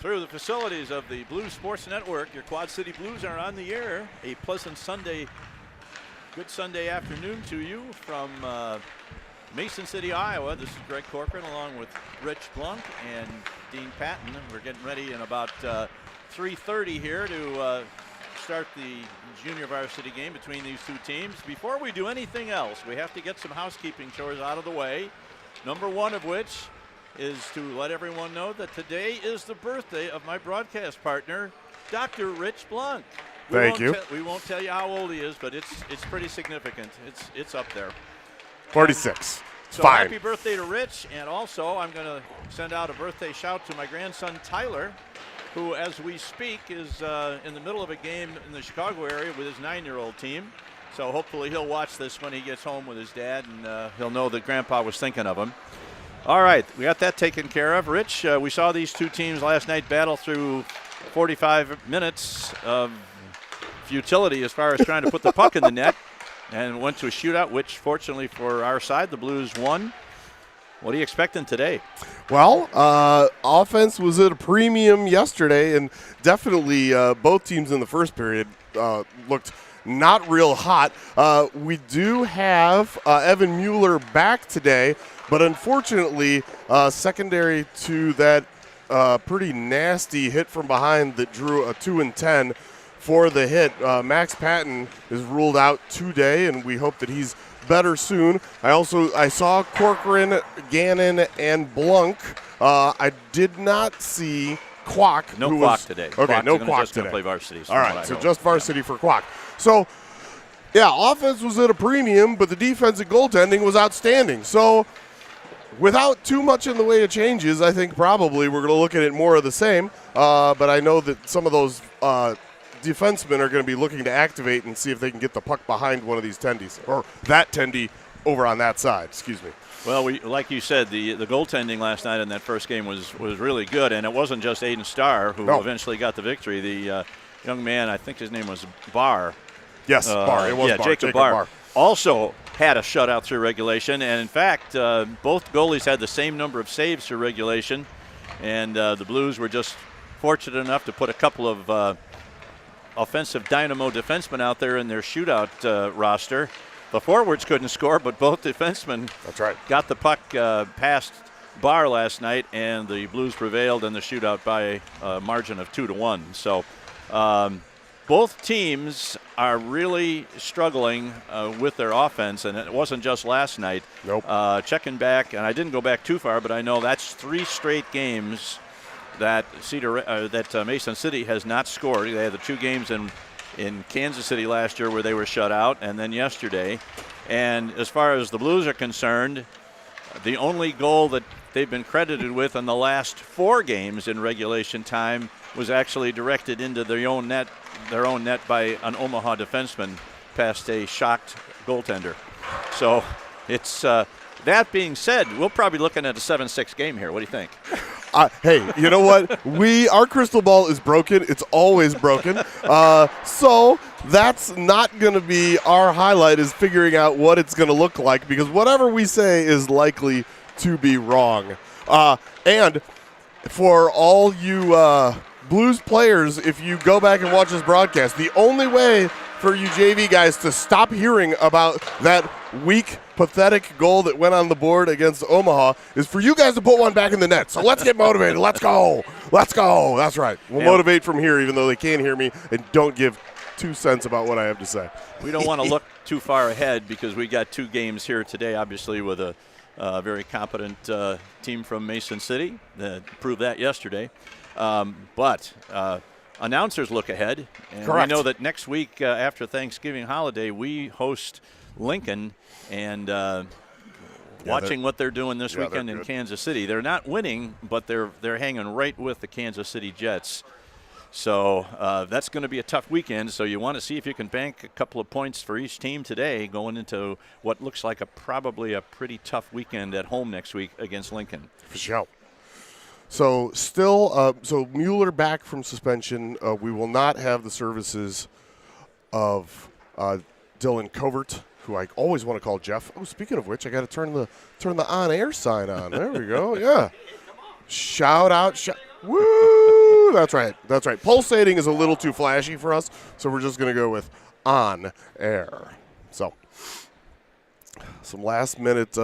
Through the facilities of the Blues Sports Network, your Quad City Blues are on the air. A pleasant Sunday, good Sunday afternoon to you from Mason City, Iowa. This is Greg Corcoran along with Rich Blunk and Dean Patton. We're getting ready in about 3:30 here to start the junior varsity game between these two teams. Before we do anything else, we have to get some housekeeping chores out of the way. Number one of which is to let everyone know that today is the birthday of my broadcast partner, Dr. Rich Blunk. Thank you. We won't tell you how old he is, but it's pretty significant. It's up there. 46. So fine. Happy birthday to Rich, and also I'm going to send out a birthday shout to my grandson Tyler, who, as we speak, is in the middle of a game in the Chicago area with his 9-year-old team. So hopefully he'll watch this when he gets home with his dad, and he'll know that Grandpa was thinking of him. All right, we got that taken care of. Rich, we saw these two teams last night battle through 45 minutes of futility as far as trying to put the puck in the net, and went to a shootout, which fortunately for our side, the Blues won. What are you expecting today? Well, offense was at a premium yesterday, and definitely both teams in the first period looked not real hot. We do have Evan Mueller back today, but unfortunately, secondary to that pretty nasty hit from behind that drew a 2-10 for the hit, Max Patton is ruled out today, and we hope that he's better soon. I saw Corcoran, Gannon, and Blunk. I did not see Kwok. No Kwok today. Okay, Kwok's no Kwok just today. Play varsity. All right, so just varsity for Kwok. So, yeah, offense was at a premium, but the defensive goaltending was outstanding. So, without too much in the way of changes, I think probably we're going to look at it more of the same. But I know that some of those defensemen are going to be looking to activate and see if they can get the puck behind one of these tendies, or that tendy over on that side. Excuse me. Well, like you said, the goaltending last night in that first game was really good, and it wasn't just Aiden Starr who eventually got the victory. The young man, I think his name was Barr. Yes, Barr. It was Barr. Jacob Barr. Also had a shutout through regulation, and in fact, both goalies had the same number of saves through regulation, and the Blues were just fortunate enough to put a couple of offensive dynamo defensemen out there in their shootout roster. The forwards couldn't score, but both defensemen got the puck past Barr last night, and the Blues prevailed in the shootout by a margin of 2-1. So both teams are really struggling with their offense, and it wasn't just last night. Nope. Checking back, and I didn't go back too far, but I know that's 3 straight games that Mason City has not scored. They had the 2 games in Kansas City last year where they were shut out, and then yesterday. And as far as the Blues are concerned, the only goal that they've been credited with in the last 4 games in regulation time was actually directed into their own net by an Omaha defenseman past a shocked goaltender. So it's that being said, we'll probably be looking at a 7-6 game here. What do you think? Hey, you know what? Our crystal ball is broken. It's always broken. So that's not going to be our highlight, is figuring out what it's going to look like, because whatever we say is likely to be wrong. And for all you Blues players, if you go back and watch this broadcast, the only way for you JV guys to stop hearing about that weak, pathetic goal that went on the board against Omaha is for you guys to put one back in the net. So let's get motivated. Let's go. Let's go. That's right. We'll motivate from here, even though they can't hear me and don't give 2 cents about what I have to say. We don't want to look too far ahead, because we got 2 games here today, obviously, with a very competent team from Mason City that proved that yesterday. But announcers look ahead, and Correct. We know that next week after Thanksgiving holiday, we host Lincoln, and watching what they're doing this weekend in Kansas City. They're not winning, but they're hanging right with the Kansas City Jets. So that's going to be a tough weekend. So you want to see if you can bank a couple of points for each team today, going into what looks like probably a pretty tough weekend at home next week against Lincoln. For sure. So still, so Mueller back from suspension. We will not have the services of Dylan Covert, who I always want to call Jeff. Oh, speaking of which, I got to turn the on-air sign on. There we go. Yeah. Shout out. Woo! Ooh, that's right. That's right. Pulsating is a little too flashy for us, so we're just going to go with on air. So, some last-minute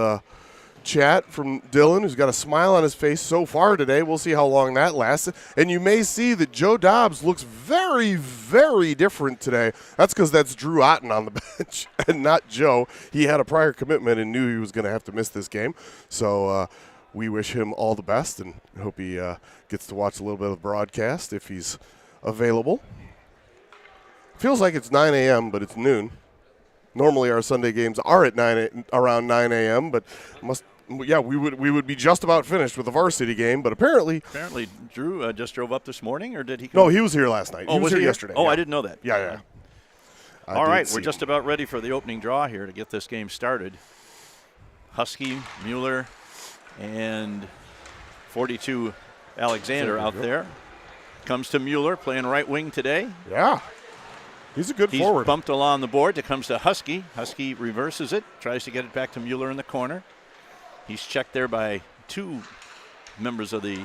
chat from Dylan, who's got a smile on his face so far today. We'll see how long that lasts. And you may see that Joe Dobbs looks very, very different today. That's because that's Drew Otten on the bench and not Joe. He had a prior commitment and knew he was going to have to miss this game. So we wish him all the best and hope he gets to watch a little bit of the broadcast if he's available. Feels like it's 9 a.m., but it's noon. Normally our Sunday games are at around 9 a.m., but we would be just about finished with the varsity game, but apparently Drew just drove up this morning, or did he? No, he was here last night. Oh, he was here yesterday. Oh, yeah. I didn't know that. Yeah. All right, we're just about ready for the opening draw here to get this game started. Husky, Mueller, and 42 Alexander out there. Comes to Mueller, playing right wing today. Yeah. He's a good forward. He's bumped along the board. It comes to Husky. Husky reverses it, tries to get it back to Mueller in the corner. He's checked there by two members of the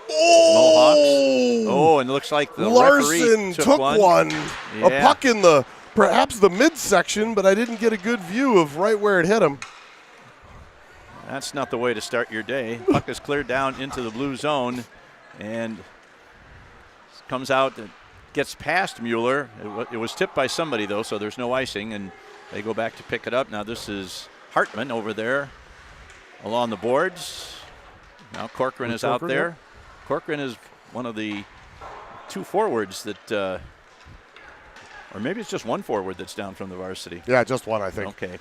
Mohawks. Oh, and it looks like the Larson referee took one. Yeah. A puck in perhaps the midsection, but I didn't get a good view of right where it hit him. That's not the way to start your day. Puck is cleared down into the blue zone and comes out and gets past Mueller. It was tipped by somebody, though, so there's no icing, and they go back to pick it up. Now this is Hartman over there along the boards. Now Corcoran is out there. Yep. Corcoran is one of the two forwards that, or maybe it's just one forward that's down from the varsity. Yeah, just one, I think. Okay.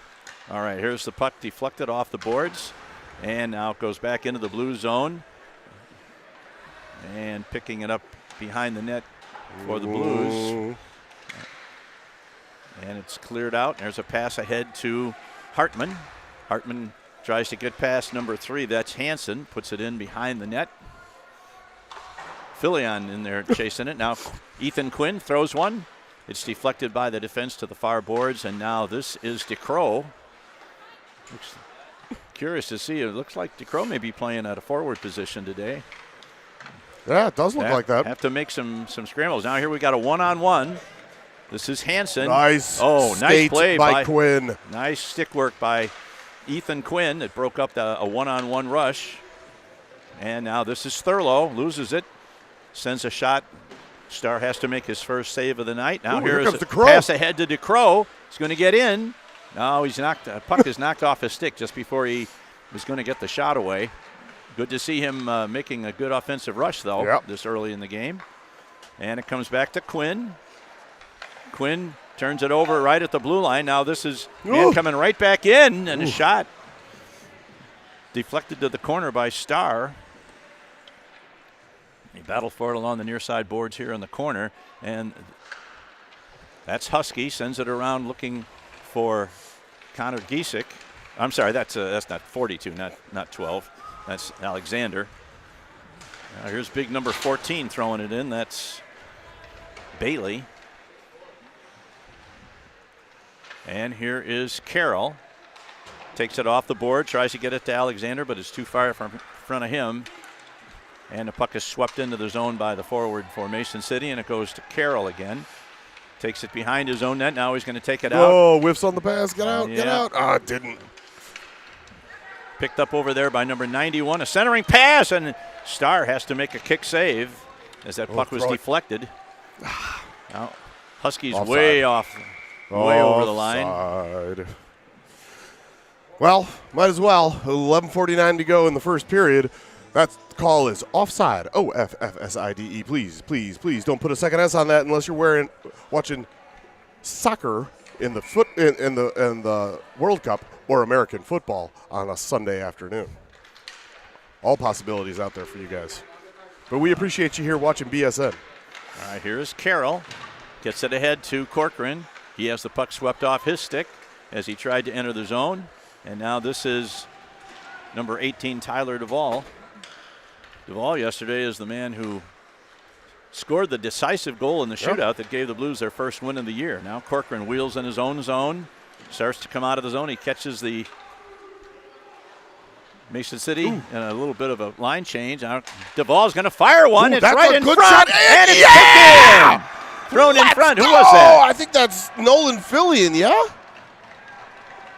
All right, here's the puck deflected off the boards, and now it goes back into the blue zone. And picking it up behind the net for the Blues. And it's cleared out. There's a pass ahead to Hartman. Hartman tries to get past number 3. That's Hansen. Puts it in behind the net. Filion in there chasing it. Now Ethan Quinn throws one. It's deflected by the defense to the far boards. And now this is DeCrow. Looks curious to see. It looks like DeCrow may be playing at a forward position today. Yeah, it does look like that. Have to make some scrambles. Now here we got a one-on-one. This is Hansen. Nice. Nice play by Quinn. Nice stick work by Ethan Quinn that broke up a one-on-one rush. And now this is Thurlow. Loses it. Sends a shot. Star has to make his first save of the night. Now here's a pass ahead to DeCrow. He's going to get in. No, he's knocked. Puck is knocked off his stick just before he was going to get the shot away. Good to see him making a good offensive rush, though, this early in the game. And it comes back to Quinn. Quinn turns it over right at the blue line. Now this is man coming right back in, and a shot deflected to the corner by Starr. He battled for it along the near side boards here in the corner, and that's Husky. Sends it around looking for Connor Giesick. I'm sorry, that's not 42, not 12. That's Alexander. Now here's big number 14 throwing it in. That's Bailey. And here is Carroll. Takes it off the board, tries to get it to Alexander, but it's too far from in front of him. And the puck is swept into the zone by the forward for Mason City, and it goes to Carroll again. Takes it behind his own net. Now he's going to take it out. Oh, whiffs on the pass. Get out, get out. It didn't. Picked up over there by number 91. A centering pass, and Starr has to make a kick save as that puck was deflected. Now, Huskies offside. Way off, way over the line. Well, might as well. 11:49 to go in the first period. That call is offside. OFFSIDE. Please don't put a second S on that unless you're watching soccer in the World Cup or American football on a Sunday afternoon. All possibilities out there for you guys. But we appreciate you here watching BSN. All right, here's Carroll. Gets it ahead to Corcoran. He has the puck swept off his stick as he tried to enter the zone. And now this is number 18, Tyler Duvall. Duvall yesterday is the man who scored the decisive goal in the shootout that gave the Blues their first win of the year. Now Corcoran wheels in his own zone, starts to come out of the zone. He catches the Mason City and a little bit of a line change. Now Duvall's going to fire one. Ooh, it's that's right a in good front. shot. And it's Yeah! kicked in. Thrown in front. Who Go! was that? I think that's Nolan Fillion, yeah?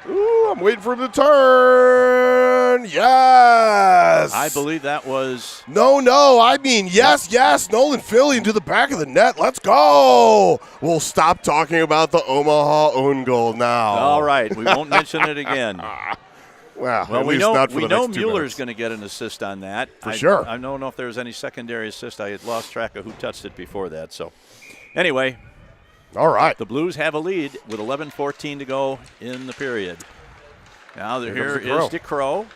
Ooh, I'm waiting for him to turn. Yes. I believe that was. No. I mean, yes. Nolan Fillion to the back of the net. Let's go. We'll stop talking about the Omaha own goal now. All right. We won't mention it again. Well, Well, at we least know not for the next 2 Mueller's minutes. going to get an assist on that. For sure. I don't know if there was any secondary assist. I had lost track of who touched it before that. So, anyway, All right. the Blues have a lead with 11:14 to go in the period. Now here comes DeCrow. is DeCrow.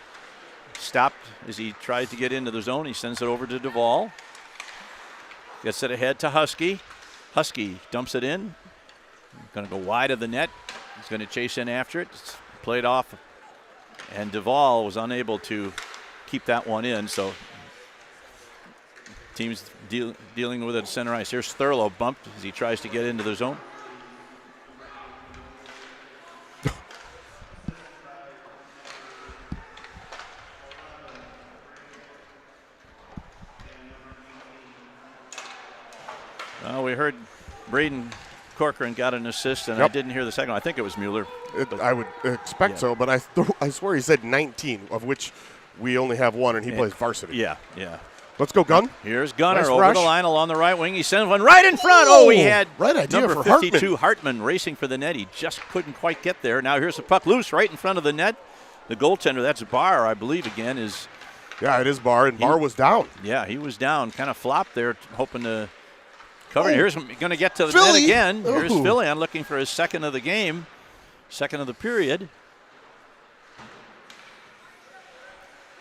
Stopped as he tried to get into the zone. He sends it over to Duvall. Gets it ahead to Husky. Husky dumps it in. Going to go wide of the net. He's going to chase in after it. It's played off. And Duvall was unable to keep that one in, so team's dealing with it at center ice. Here's Thurlow bumped as he tries to get into the zone. We heard Braden Corcoran got an assist, and I didn't hear the second one. I think it was Mueller. I would expect so, but I swear he said 19, of which we only have one, and he plays varsity. Yeah. Let's go, Gunn. Here's Gunner Nice over rush. the line along the right wing. He sends one right in front. Oh, he had right idea number for 52, Hartman, racing for the net. He just couldn't quite get there. Now here's the puck loose right in front of the net. The goaltender, that's Barr, I believe, again, is. Yeah, it is Barr, and Barr was down. Yeah, he was down. Kind of flopped there, hoping to cover. Here's going to get to the Philly. net again. Here's Ooh. Philly. I'm looking for his second of the game, second of the period.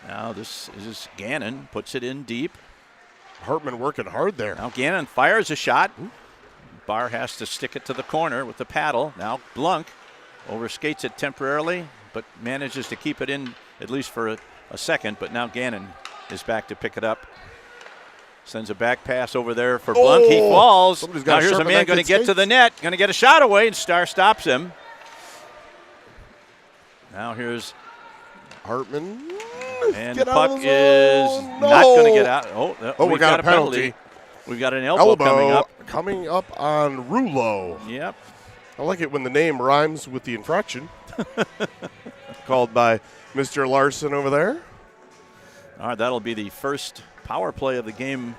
Now this is Gannon, puts it in deep. Hartman working hard there. Now Gannon fires a shot. Barr has to stick it to the corner with the paddle. Now Blunk overskates it temporarily, but manages to keep it in at least for a second. But now Gannon is back to pick it up. Sends a back pass over there for Blunk. He falls. Now here's a man going to get to the net, going to get a shot away, and Starr stops him. Now here's Hartman. And Get the out puck of the is zone. not No. going to get out. Oh, we got a penalty. We've got an elbow coming up. On Rulo. Yep. I like it when the name rhymes with the infraction. Called by Mr. Larson over there. All right, that'll be the first power play of the game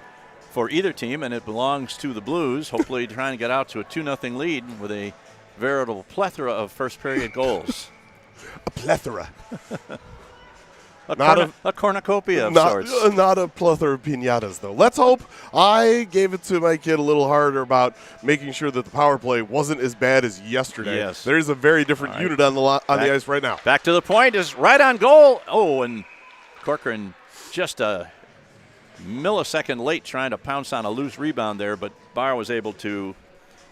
for either team, and it belongs to the Blues. Hopefully trying to get out to a 2-0 lead with a veritable plethora of first period goals. A plethora. A cornucopia of sorts. Not a plethora of pinatas, though. Let's hope. I gave it to my kid a little harder about making sure that the power play wasn't as bad as yesterday. Yes. There's a very different unit on the ice right now. Back to the point is right on goal. Oh, and Corcoran just a millisecond late trying to pounce on a loose rebound there, but Barr was able to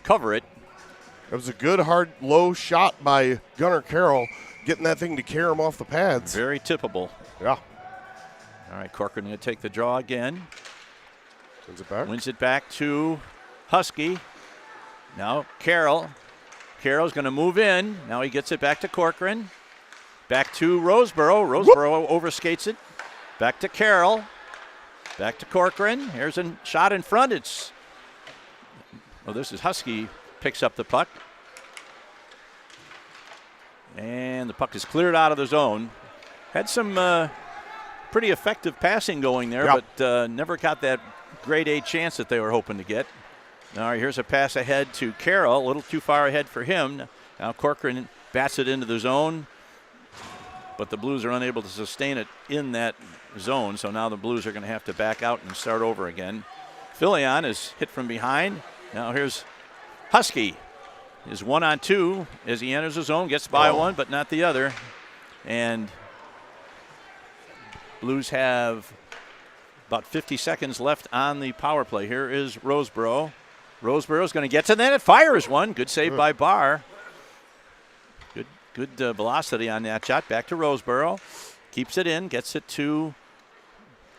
cover it. It was a good, hard, low shot by Gunnar Carroll, getting that thing to carry him off the pads. Very tippable. Yeah. All right, Corcoran going to take the draw again. Wins it back. Wins it back to Husky. Now Carroll. Carroll's going to move in. Now he gets it back to Corcoran. Back to Roseboro. Roseboro overskates it. Back to Carroll. Back to Corcoran. Here's a shot in front. This is Husky. Picks up the puck. And the puck is cleared out of the zone. Had some pretty effective passing going there, but never got that grade A chance that they were hoping to get. All right, here's a pass ahead to Carroll, a little too far ahead for him. Now Corcoran bats it into the zone, but the Blues are unable to sustain it in that zone, so now the Blues are going to have to back out and start over again. Fillion is hit from behind. Now here's Husky. Is 1-on-2 as he enters the zone, gets by one, but not the other. And Blues have about 50 seconds left on the power play. Here is Roseboro. Roseboro's going to get to the net. Fires one. Good save by Barr. Good velocity on that shot. Back to Roseboro. Keeps it in. Gets it to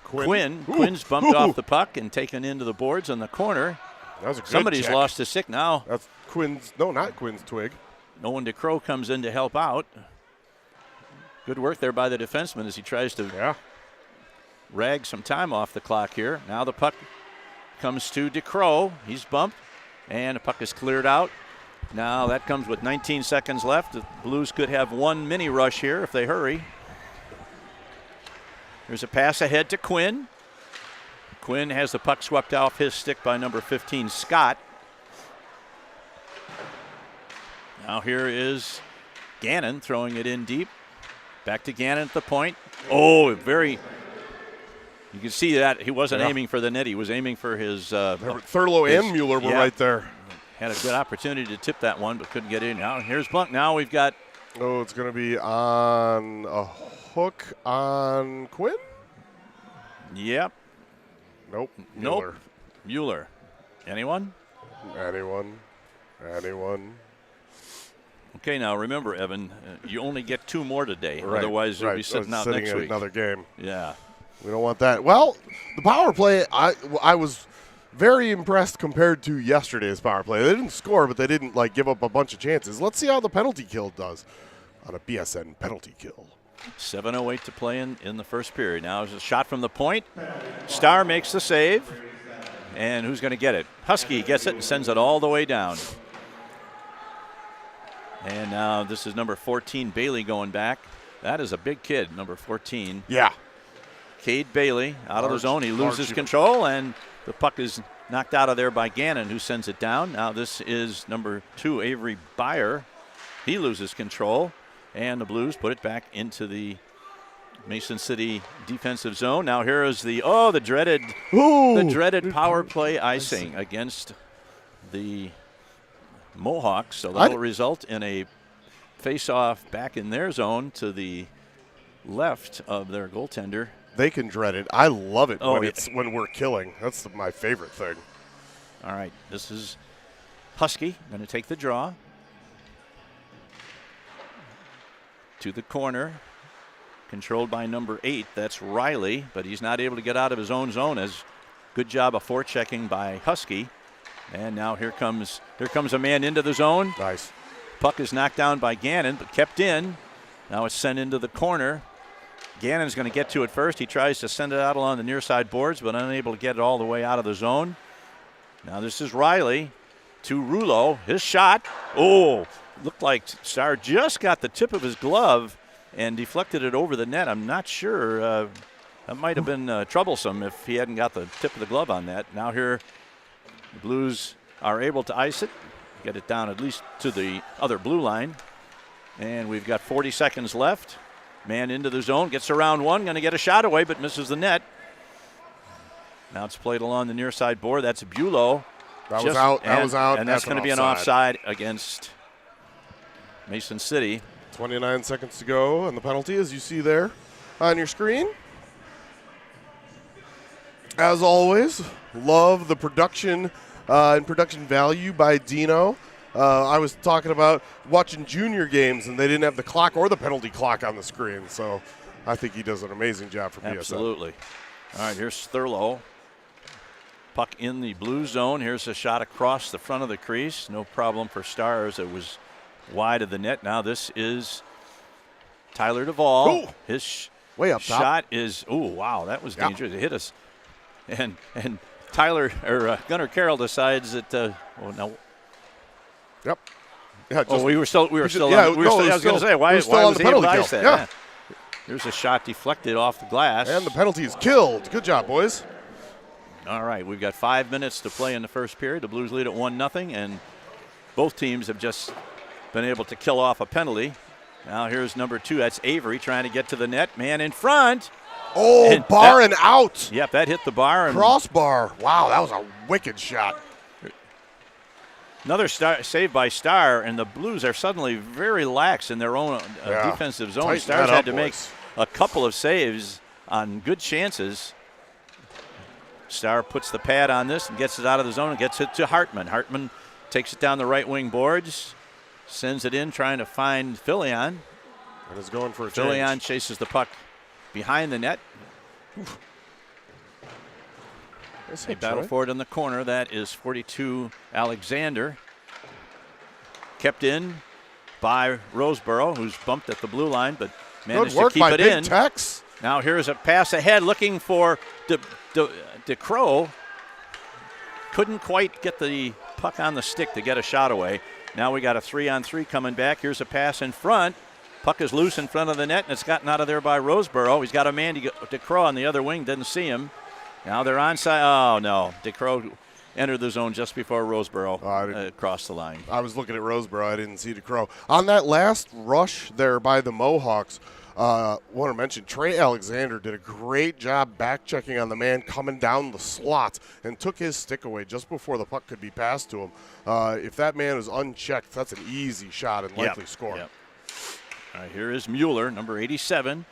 Quinn. Quinn's bumped off the puck and taken into the boards on the corner. That was a good Somebody's check. lost a stick now. That's Quinn's. No, not Quinn's twig. Nolan DeCrow comes in to help out. Good work there by the defenseman as he tries to rag some time off the clock here. Now the puck comes to DeCrow. He's bumped, and the puck is cleared out. Now that comes with 19 seconds left. The Blues could have one mini rush here if they hurry. There's a pass ahead to Quinn. Quinn has the puck swept off his stick by number 15, Scott. Now here is Gannon throwing it in deep. Back to Gannon at the point. Oh, you can see that he wasn't aiming for the net. He was aiming for his. Thurlow and Mueller were right there. Had a good opportunity to tip that one, but couldn't get in. Now here's Blunt. Now we've got. Oh, it's going to be on a hook on Quinn? Yep. Nope. Mueller. Nope. Mueller. Anyone? Anyone. Okay, now remember, Evan, you only get 2 more today. Right, Otherwise, you'll be sitting out next week. Another game. Yeah. We don't want that. Well, the power play, I was very impressed compared to yesterday's power play. They didn't score, but they didn't give up a bunch of chances. Let's see how the penalty kill does on a BSN penalty kill. 7:08 to play in the first period. Now there's a shot from the point. Starr makes the save. And who's going to get it? Husky gets it and sends it all the way down. And now this is number 14, Bailey, going back. That is a big kid, number 14. Yeah. Cade Bailey out of the zone. He loses control, and the puck is knocked out of there by Gannon, who sends it down. Now this is number 2, Avery Byer. He loses control, and the Blues put it back into the Mason City defensive zone. Now here is the dreaded power play icing against the Mohawks. So that will result in a face-off back in their zone to the left of their goaltender. They can dread it. I love it when we're killing. That's my favorite thing. All right, this is Husky going to take the draw to the corner, controlled by number 8. That's Riley, but he's not able to get out of his own zone. As good job of forechecking by Husky. And now here comes a man into the zone. Nice. Puck is knocked down by Gannon, but kept in. Now it's sent into the corner. Gannon's going to get to it first. He tries to send it out along the near side boards, but unable to get it all the way out of the zone. Now this is Riley to Rouleau. His shot. Oh, looked like Starr just got the tip of his glove and deflected it over the net. I'm not sure. That might have been troublesome if he hadn't got the tip of the glove on that. Now here, the Blues are able to ice it, get it down at least to the other blue line. And we've got 40 seconds left. Man into the zone, gets around one, going to get a shot away, but misses the net. Now it's played along the near side board. That's Bulow. That was out. And that's going to be an offside against Mason City. 29 seconds to go, and the penalty, as you see there on your screen. As always, love the production and production value by Dino. I was talking about watching junior games, and they didn't have the clock or the penalty clock on the screen, so I think he does an amazing job for BSN. Absolutely. All right, here's Thurlow. Puck in the blue zone. Here's a shot across the front of the crease. No problem for Stars. It was wide of the net. Now this is Tyler Duvall. Ooh. His way up top. Shot is, wow, that was dangerous. It hit us. And Tyler, or Gunnar Carroll decides that, no. Yep. Yeah, we were still. I was going to say, why was he able to ice that? Yeah. Here's a shot deflected off the glass. And the penalty is killed. Good job, boys. All right, we've got 5 minutes to play in the first period. The Blues lead at 1-0, and both teams have just been able to kill off a penalty. Now here's number 2. That's Avery trying to get to the net. Man in front. Oh, and bar and out. Yep, that hit the bar. Crossbar. Wow, that was a wicked shot. Another save by Starr, and the Blues are suddenly very lax in their own defensive zone. Star's had to make a couple of saves on good chances. Starr puts the pad on this and gets it out of the zone and gets it to Hartman. Hartman takes it down the right wing boards, sends it in, trying to find Filion. And is going for a Filion chases the puck behind the net. They battle for it in the corner. That is 42 Alexander. Kept in by Roseboro, who's bumped at the blue line, but managed Good work to keep by it Big in. Tex. Now here's a pass ahead looking for DeCrow. Couldn't quite get the puck on the stick to get a shot away. Now we got a 3-on-3 coming back. Here's a pass in front. Puck is loose in front of the net, and it's gotten out of there by Roseboro. He's got a man, DeCrow, on the other wing. Didn't see him. Now they're onside. Oh, no. DeCrow entered the zone just before Roseboro crossed the line. I was looking at Roseboro. I didn't see DeCrow. On that last rush there by the Mohawks, want to mention Trey Alexander did a great job back checking on the man coming down the slot and took his stick away just before the puck could be passed to him. If that man is unchecked, that's an easy shot and likely score. Yep. All right, here is Mueller, number 87.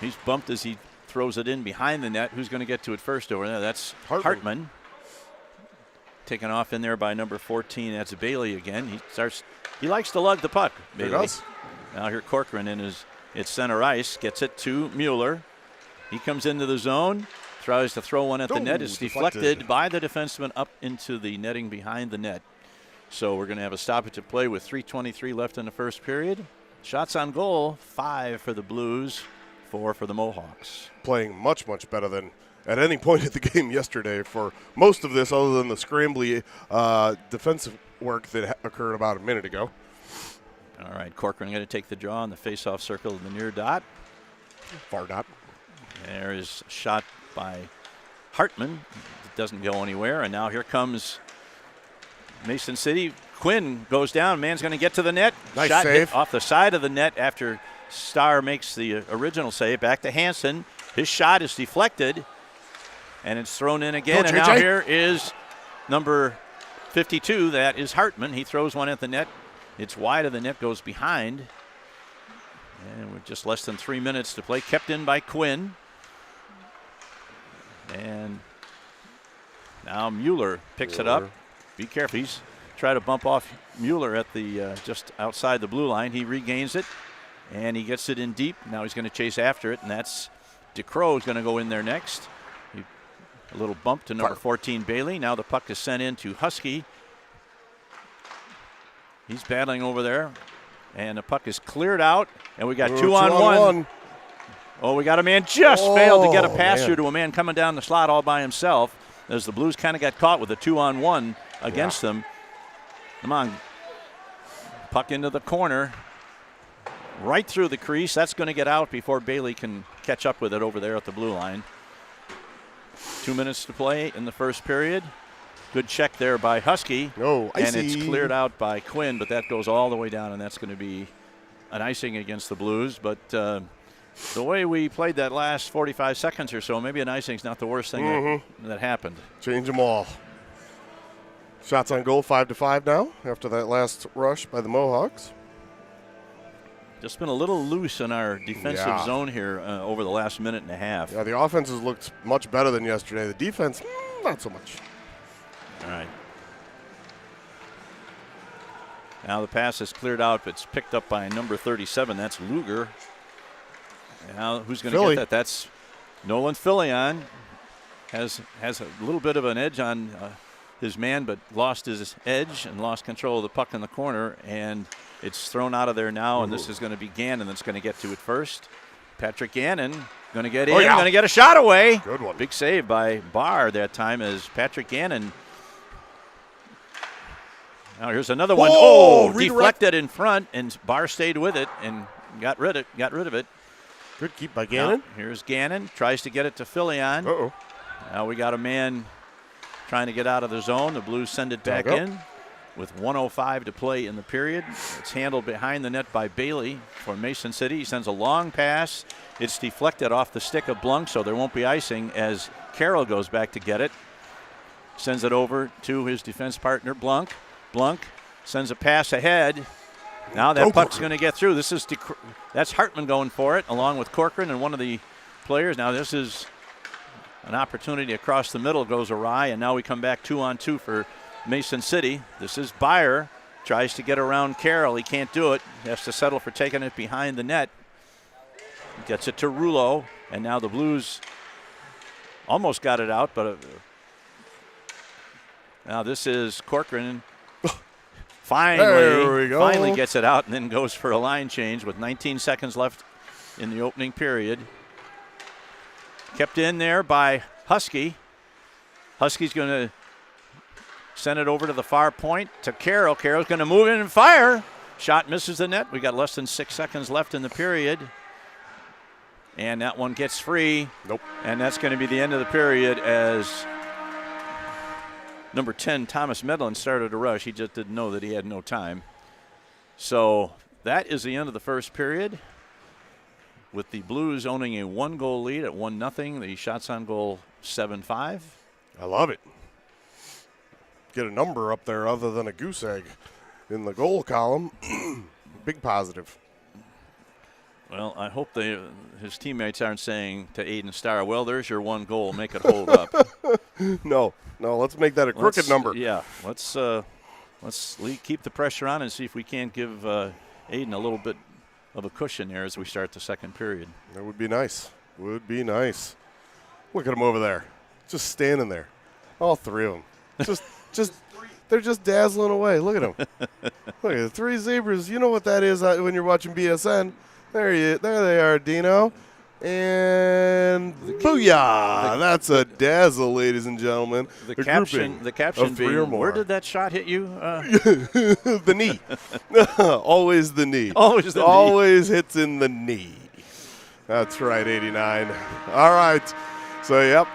He's bumped as he throws it in behind the net. Who's going to get to it first over there? That's Hartman. Taken off in there by number 14. That's Bailey again. He likes to lug the puck, Bailey. He does. Now here Corcoran it's center ice, gets it to Mueller. He comes into the zone, tries to throw one at the net. It's deflected by the defenseman up into the netting behind the net. So we're going to have a stoppage of play with 3:23 left in the first period. Shots on goal, 5 for the Blues, 4 for the Mohawks. Playing much, much better than at any point in the game yesterday for most of this, other than the scrambly defensive work that occurred about a minute ago. All right, Corcoran going to take the draw on the face-off circle in the near dot. Far dot. There is a shot by Hartman. It doesn't go anywhere, and now here comes Mason City. Quinn goes down. Man's going to get to the net. Nice shot save. Hit off the side of the net after Starr makes the original save. Back to Hansen. His shot is deflected, and it's thrown in again. Go, and now here is number 52. That is Hartman. He throws one at the net. It's wide of the net, goes behind. And with just less than 3 minutes to play. Kept in by Quinn. And now Mueller picks it up. Be careful. He's trying to bump off Mueller at the just outside the blue line. He regains it, and he gets it in deep. Now he's going to chase after it, and that's DeCrow is going to go in there next. A little bump to number 14, Bailey. Now the puck is sent in to Husky. He's battling over there, and the puck is cleared out, and we got 2-on-1. Oh, we got a man failed to get a pass through to a man coming down the slot all by himself, as the Blues kind of got caught with a 2-on-1 against them. Come on. Puck into the corner. Right through the crease. That's going to get out before Bailey can catch up with it over there at the blue line. 2 minutes to play in the first period. Good check there by Husky. No, and it's cleared out by Quinn, but that goes all the way down, and that's going to be an icing against the Blues. But the way we played that last 45 seconds or so, maybe an icing's not the worst thing that happened. Change them all. Shots on goal, 5-5 now after that last rush by the Mohawks. Just been a little loose in our defensive zone here over the last minute and a half. Yeah, the offense has looked much better than yesterday. The defense, not so much. All right. Now the pass is cleared out. It's picked up by number 37. That's Luger. Now who's going to get that? That's Nolan Filion. Has a little bit of an edge on his man, but lost his edge and lost control of the puck in the corner, and it's thrown out of there now, and this is going to be Gannon that's going to get to it first. Patrick Gannon going to get in, going to get a shot away. Good one. Big save by Barr that time as Patrick Gannon. Now here's another one. Oh, deflected in front, and Barr stayed with it and got rid of it. Good keep by Gannon. Now, here's Gannon, tries to get it to Filion. Now we got a man trying to get out of the zone. The Blues send it back in with 1:05 to play in the period. It's handled behind the net by Bailey for Mason City. He sends a long pass. It's deflected off the stick of Blunk, so there won't be icing as Carroll goes back to get it. Sends it over to his defense partner, Blunk. Blunk sends a pass ahead. Now that puck's going to get through. That's Hartman going for it, along with Corcoran and one of the players. Now this is an opportunity across the middle, goes awry, and now we come back 2-on-2 for Mason City. This is Byer. Tries to get around Carroll. He can't do it. He has to settle for taking it behind the net. Gets it to Rouleau, and now the Blues almost got it out, but now this is Corcoran. There we go. Finally gets it out and then goes for a line change with 19 seconds left in the opening period. Kept in there by Husky. Husky's going to send it over to the far point to Carroll. Carroll's going to move in and fire. Shot misses the net. We got less than 6 seconds left in the period. And that one gets free. Nope. And that's going to be the end of the period as number 10, Thomas Medlin, started to rush. He just didn't know that he had no time. So that is the end of the first period, with the Blues owning a 1-goal lead at 1-0. The shots on goal 7-5. I love it. Get a number up there other than a goose egg in the goal column. Big positive. Well, I hope his teammates aren't saying to Aiden Starr, well, there's your 1 goal, make it hold up. No, let's make that a crooked number. Yeah, let's keep the pressure on and see if we can't give Aiden a little bit of a cushion there as we start the second period. That would be nice. Would be nice. Look at them over there, just standing there. All 3 of them. They're just dazzling away. Look at them. Look at the 3 zebras. You know what that is when you're watching BSN. There they are, Dino. And booyah! That's a dazzle, ladies and gentlemen. The caption being, where did that shot hit you? The knee. Always the knee. Always hits in the knee. That's right, 89. All right. So, yep.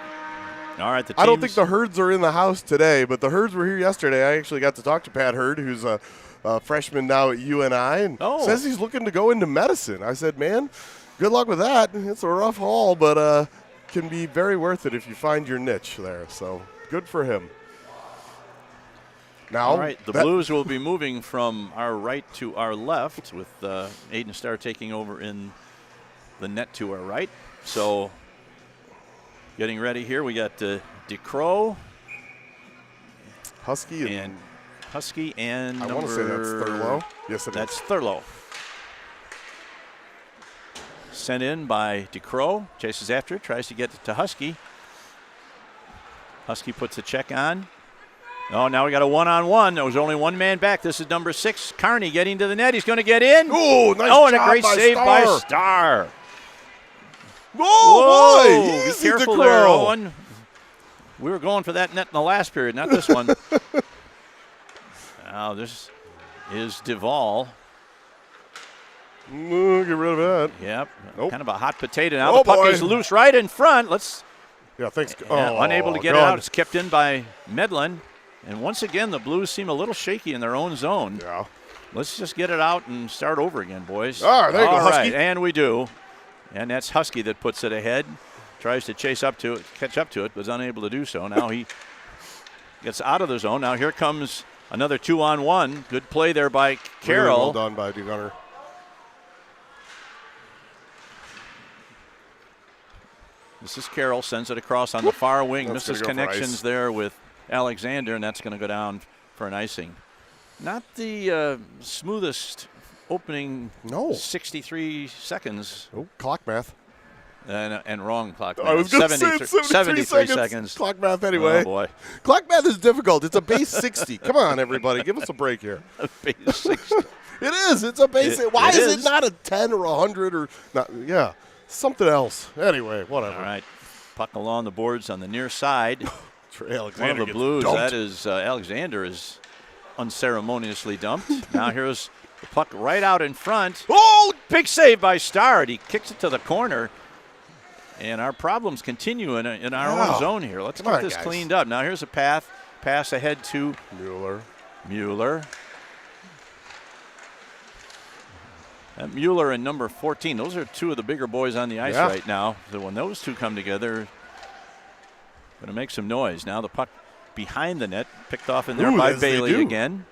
All right. I don't think the Herds are in the house today, but the Herds were here yesterday. I actually got to talk to Pat Hurd, who's a freshman now at UNI, and says he's looking to go into medicine. I said, man, good luck with that. It's a rough haul, but can be very worth it if you find your niche there. So good for him. Now, all right, the Blues will be moving from our right to our left, with Aiden Starr taking over in the net to our right. So getting ready here, we got DeCrow, Husky, and I want to say that's Thurlow. Yes, that's Thurlow. Sent in by DeCrow, chases after it, tries to get it to Husky. Husky puts a check on. Oh, now we got a 1-on-1. There was only one man back. This is number 6, Carney, getting to the net. He's going to get in. Oh, nice job. And a great by save Starr. by Starr. Whoa, boy. Be careful there, Owen. We were going for that net in the last period, not this one. Now this is Duvall. Get rid of that. Yep. Nope. Kind of a hot potato. Now the puck is loose right in front. Thanks. Unable to get it out. It's kept in by Medlin. And once again, the Blues seem a little shaky in their own zone. Yeah. Let's just get it out and start over again, boys. All right, there you go, Husky. Right, and we do. And that's Husky that puts it ahead. Tries to catch up to it, but is unable to do so. Now he gets out of the zone. Now here comes another 2-on-1. Good play there by Carroll. Really well done by DeGunner. This is Carroll, sends it across on the far wing. That's misses connections there with Alexander, and that's going to go down for an icing. Not the smoothest opening 63 seconds. Oh, clock math. And wrong clock math. I was going to say it's 73 seconds. Clock math anyway. Oh, boy. Clock math is difficult. It's a base 60. Come on, everybody. Give us a break here. A base 60. It is. It's a base. Why is it not a 10 or 100 or not? Yeah, something else. Anyway, whatever. All right. Puck along the boards on the near side. Alexander One of the gets Blues, dumped. that is Alexander, is unceremoniously dumped. Now here's the puck right out in front. Oh, big save by Starr. He kicks it to the corner. And our problems continue in our own zone here. Let's get this cleaned up. Now here's a pass ahead to Mueller. Mueller and number 14, those are two of the bigger boys on the ice right now. So when those two come together, going to make some noise. Now the puck behind the net, picked off in there by Bailey again.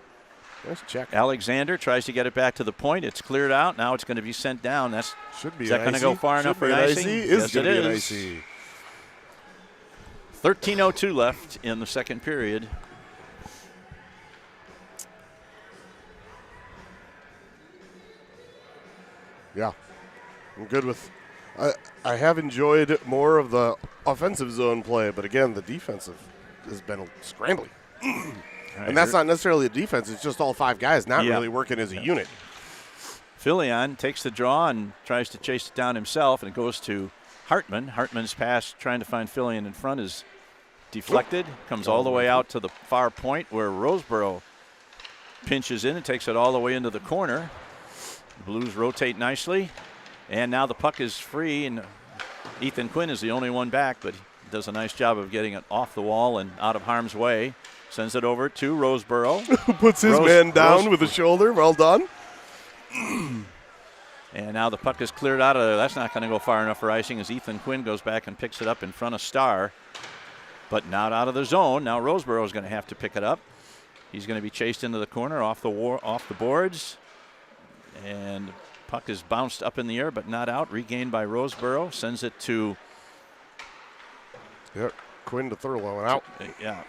Nice check. Alexander tries to get it back to the point. It's cleared out. Now it's going to be sent down. Is that going to go far enough for an icing? Yes, it is. 13:02 left in the second period. Yeah, I'm good with. I have enjoyed more of the offensive zone play, but again, the defensive has been scrambling. And that's not necessarily a defense. It's just all 5 guys not Yeah. really working as a unit. Filion takes the draw and tries to chase it down himself, and it goes to Hartman. Hartman's pass trying to find Filion in front is deflected, comes all the way out to the far point where Roseboro pinches in and takes it all the way into the corner. The Blues rotate nicely, and now the puck is free, and Ethan Quinn is the only one back, but he does a nice job of getting it off the wall and out of harm's way. Sends it over to Roseboro. Puts his man down with the shoulder. Well done. And now the puck is cleared out of there. That's not going to go far enough for icing as Ethan Quinn goes back and picks it up in front of Starr, but not out of the zone. Now Roseboro is going to have to pick it up. He's going to be chased into the corner off the boards, and puck is bounced up in the air but not out. Regained by Roseboro. Sends it to Quinn to Thurlow and out. Yeah,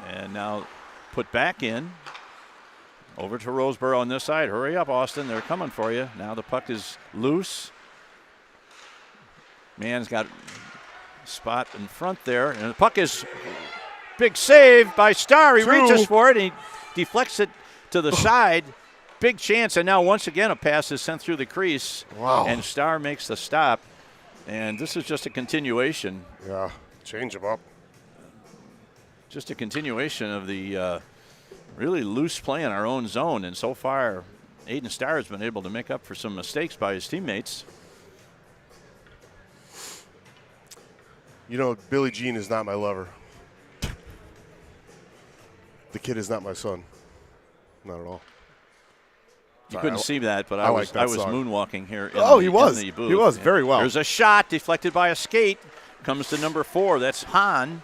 and now put back in. Over to Roseboro on this side. Hurry up, Austin. They're coming for you. Now the puck is loose. Man's got spot in front there. And the puck is big save by Starr. He reaches for it. And he deflects it to the side. Big chance. And now once again a pass is sent through the crease. Wow. And Starr makes the stop. And this is just a continuation. Yeah, change him up. Just a continuation of the really loose play in our own zone, and so far Aiden Starr has been able to make up for some mistakes by his teammates. You know, Billie Jean is not my lover. The kid is not my son. Not at all. You couldn't see that, but I I was song. moonwalking here in he the was. booth. He was very well. There's a shot deflected by a skate. Comes to number 4. That's Hahn.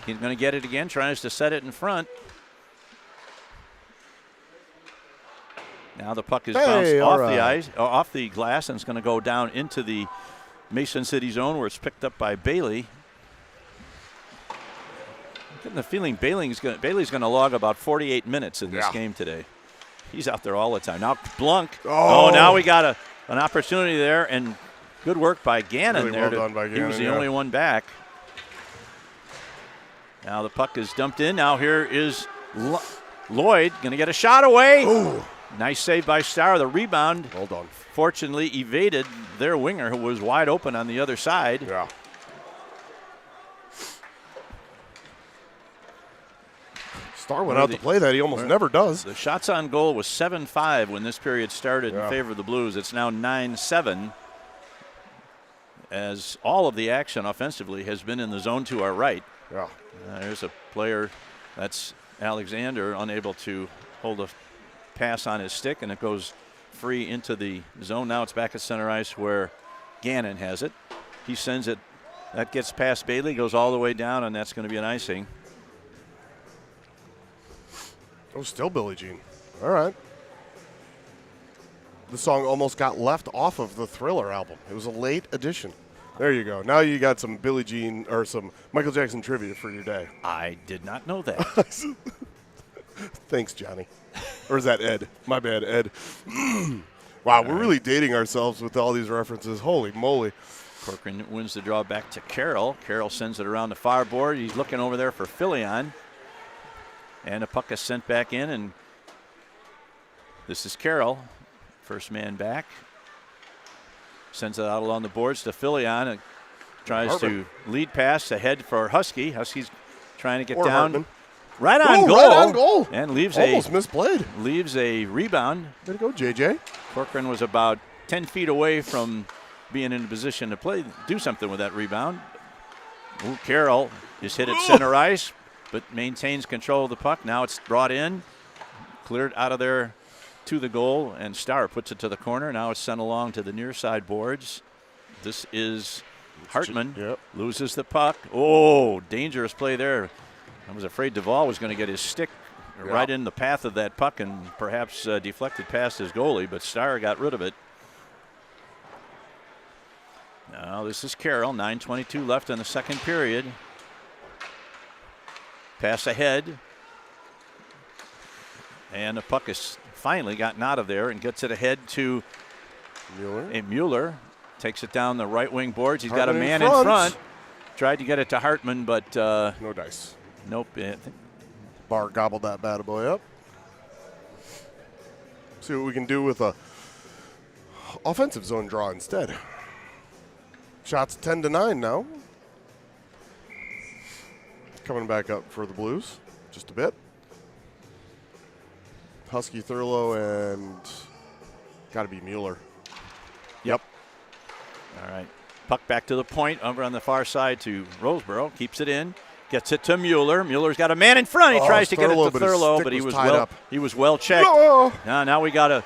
He's going to get it again, tries to set it in front. Now the puck is bounced off the ice, off the glass, and it's going to go down into the Mason City zone where it's picked up by Bailey. I'm getting the feeling Bailey's going to log about 48 minutes in this game today. He's out there all the time. Now Blunk. Oh, now we got an opportunity there, and good work by Gannon really there. Well done by Gannon, he was the only one back. Now the puck is dumped in. Now here is Lloyd going to get a shot away. Ooh. Nice save by Starr. The rebound, well done, fortunately evaded their winger, who was wide open on the other side. Yeah. Starr went out to play that. He almost never does. The shots on goal was 7-5 when this period started in favor of the Blues. It's now 9-7 as all of the action offensively has been in the zone to our right. Yeah. There's a player, that's Alexander, unable to hold a pass on his stick, and it goes free into the zone. Now it's back at center ice where Gannon has it. He sends it. That gets past Bailey, goes all the way down, and that's going to be an icing. Oh, still Billie Jean. All right. The song almost got left off of the Thriller album. It was a late addition. There you go. Now you got some Billie Jean or some Michael Jackson trivia for your day. I did not know that. Thanks, Johnny. Or is that Ed? My bad, Ed. Wow, we're really dating ourselves with all these references. Holy moly. Corcoran wins the draw back to Carroll. Carroll sends it around the far board. He's looking over there for Filion. And a puck is sent back in, and this is Carroll. First man back. Sends it out along the boards to Filion and tries to lead pass ahead for Husky. Husky's trying to get down. Hartman. Right on goal. Right on goal. And leaves almost misplayed. Leaves a rebound. Way to go, JJ. Corcoran was about 10 feet away from being in a position to do something with that rebound. Ooh, Carroll is hit at center ice, but maintains control of the puck. Now it's brought in, cleared out of there to the goal, and Starr puts it to the corner. Now it's sent along to the near side boards. This is Hartman. Yep. Loses the puck. Oh, dangerous play there. I was afraid Duvall was going to get his stick right in the path of that puck and perhaps deflected past his goalie, but Starr got rid of it. Now this is Carroll. 9:22 left in the second period. Pass ahead. And the puck is finally gotten out of there and gets it ahead to Mueller. Takes it down the right wing boards. He's got a man in front. Tried to get it to Hartman, but no dice. Nope. Bar gobbled that bad boy up. See what we can do with a offensive zone draw instead. Shots 10-9 now. Coming back up for the Blues just a bit. Husky, Thurlow, and got to be Mueller. Yep. All right. Puck back to the point over on the far side to Roseboro. Keeps it in. Gets it to Mueller. Mueller's got a man in front. He tries to get it to Thurlow, but he was well checked. No. Now we got a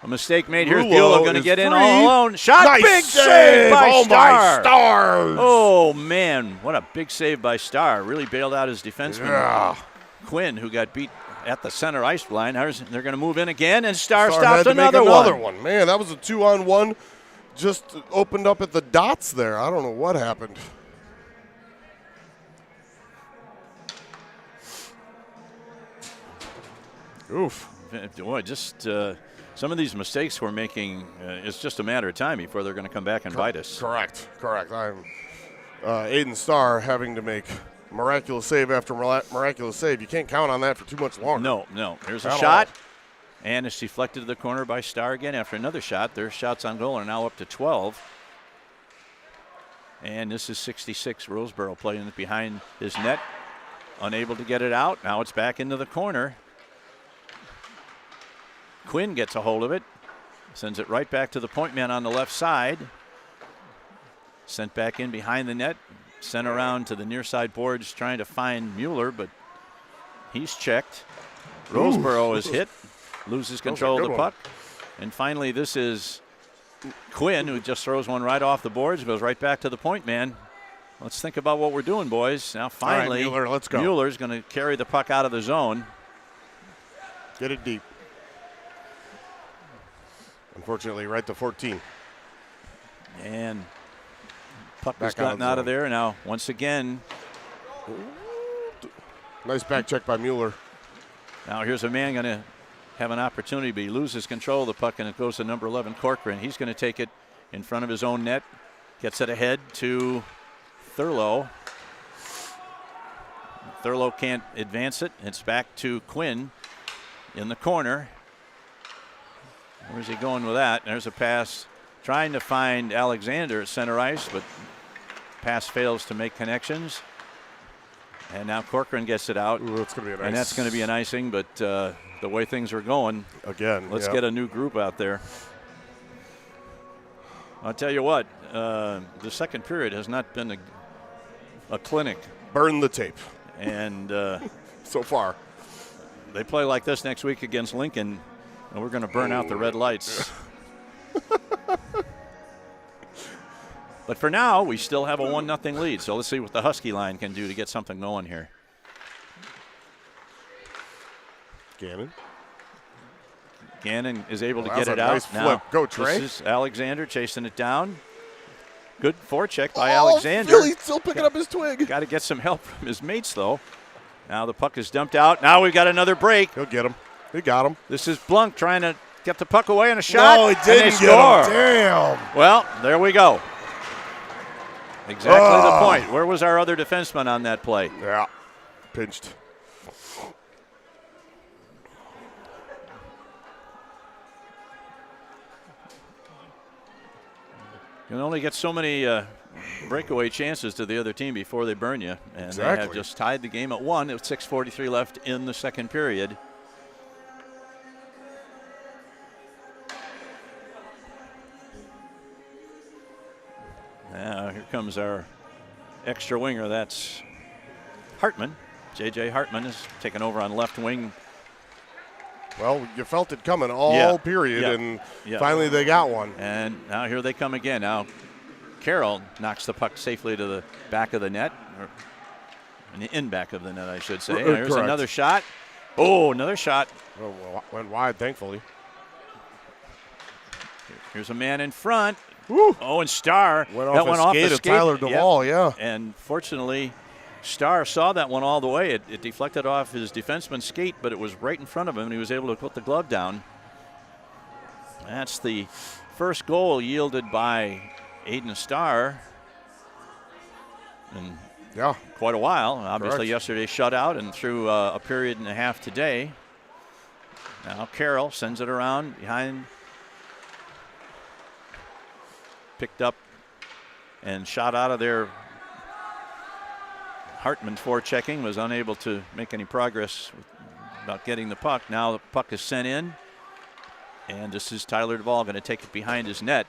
mistake made here. Rulo Bueller going to get in all alone. Shot, nice big save by oh Starr. My Stars. Oh, man. What a big save by Starr. Really bailed out his defenseman. Yeah. Quinn, who got beat at the center ice line. They're going to move in again, and Starr Starr stops had to another make another one. Man, that was a 2-on-1. Just opened up at the dots there. I don't know what happened. Oof. Boy, just some of these mistakes we're making, it's just a matter of time before they're going to come back and bite us. Correct. I'm Aiden Starr having to make miraculous save after miraculous save. You can't count on that for too much longer. No. Here's a shot, and it's deflected to the corner by Starr again after another shot. Their shots on goal are now up to 12. And this is 66. Roseboro playing it behind his net, unable to get it out. Now it's back into the corner. Quinn gets a hold of it, sends it right back to the point man on the left side. Sent back in behind the net, sent around to the near side boards trying to find Mueller, but he's checked. Roseboro is hit, loses control of the puck. And finally, this is Quinn, who just throws one right off the boards, goes right back to the point man. Let's think about what we're doing, boys. Now finally, all right, Mueller, let's go. Mueller's going to carry the puck out of the zone. Get it deep. Unfortunately, right to 14. And puck has gotten out of there. Now, once again. Nice back check by Mueller. Now here's a man going to have an opportunity, but he loses control of the puck, and it goes to number 11, Corcoran. He's going to take it in front of his own net. Gets it ahead to Thurlow. Thurlow can't advance it. It's back to Quinn in the corner. Where's he going with that? There's a pass trying to find Alexander at center ice, but pass fails to make connections. And now Corcoran gets it out. Ooh, that's gonna be a nice. And that's going to be an icing, but the way things are going, again, let's get a new group out there. I'll tell you what, the second period has not been a clinic. Burn the tape. And so far. They play like this next week against Lincoln, and we're going to burn out the red lights. But for now, we still have a 1-0 lead. So let's see what the Husky line can do to get something going here. Gannon is able to get it out. Nice flip. Go, Trey. This is Alexander chasing it down. Good forecheck by Alexander. Philly's still picking up his twig. Got to get some help from his mates, though. Now the puck is dumped out. Now we've got another break. He'll get him. He got him. This is Blunk trying to get the puck away on a shot. No, he didn't get him. Damn. Well, there we go. Exactly the point. Where was our other defenseman on that play? Yeah, pinched. You can only get so many breakaway chances to the other team before they burn you. And they have just tied the game at 1 with 6:43 left in the second period. Now here comes our extra winger. That's Hartman. J.J. Hartman is taking over on left wing. Well, you felt it coming all period, and finally they got one. And now here they come again. Now Carroll knocks the puck safely to the back of the net, or in the in back of the net, I should say. There's another shot. Oh, another shot. Oh, well, went wide, thankfully. Here's a man in front. Woo. Oh, and Starr went off the skate. Tyler Duvall, yeah. And fortunately, Starr saw that one all the way. It deflected off his defenseman's skate, but it was right in front of him, and he was able to put the glove down. That's the first goal yielded by Aiden Starr. And quite a while. Obviously, Correct. yesterday shutout and through a period and a half today. Now Carroll sends it around behind. Picked up and shot out of there. Hartman forechecking, was unable to make any progress about getting the puck. Now the puck is sent in. And this is Tyler Duvall going to take it behind his net.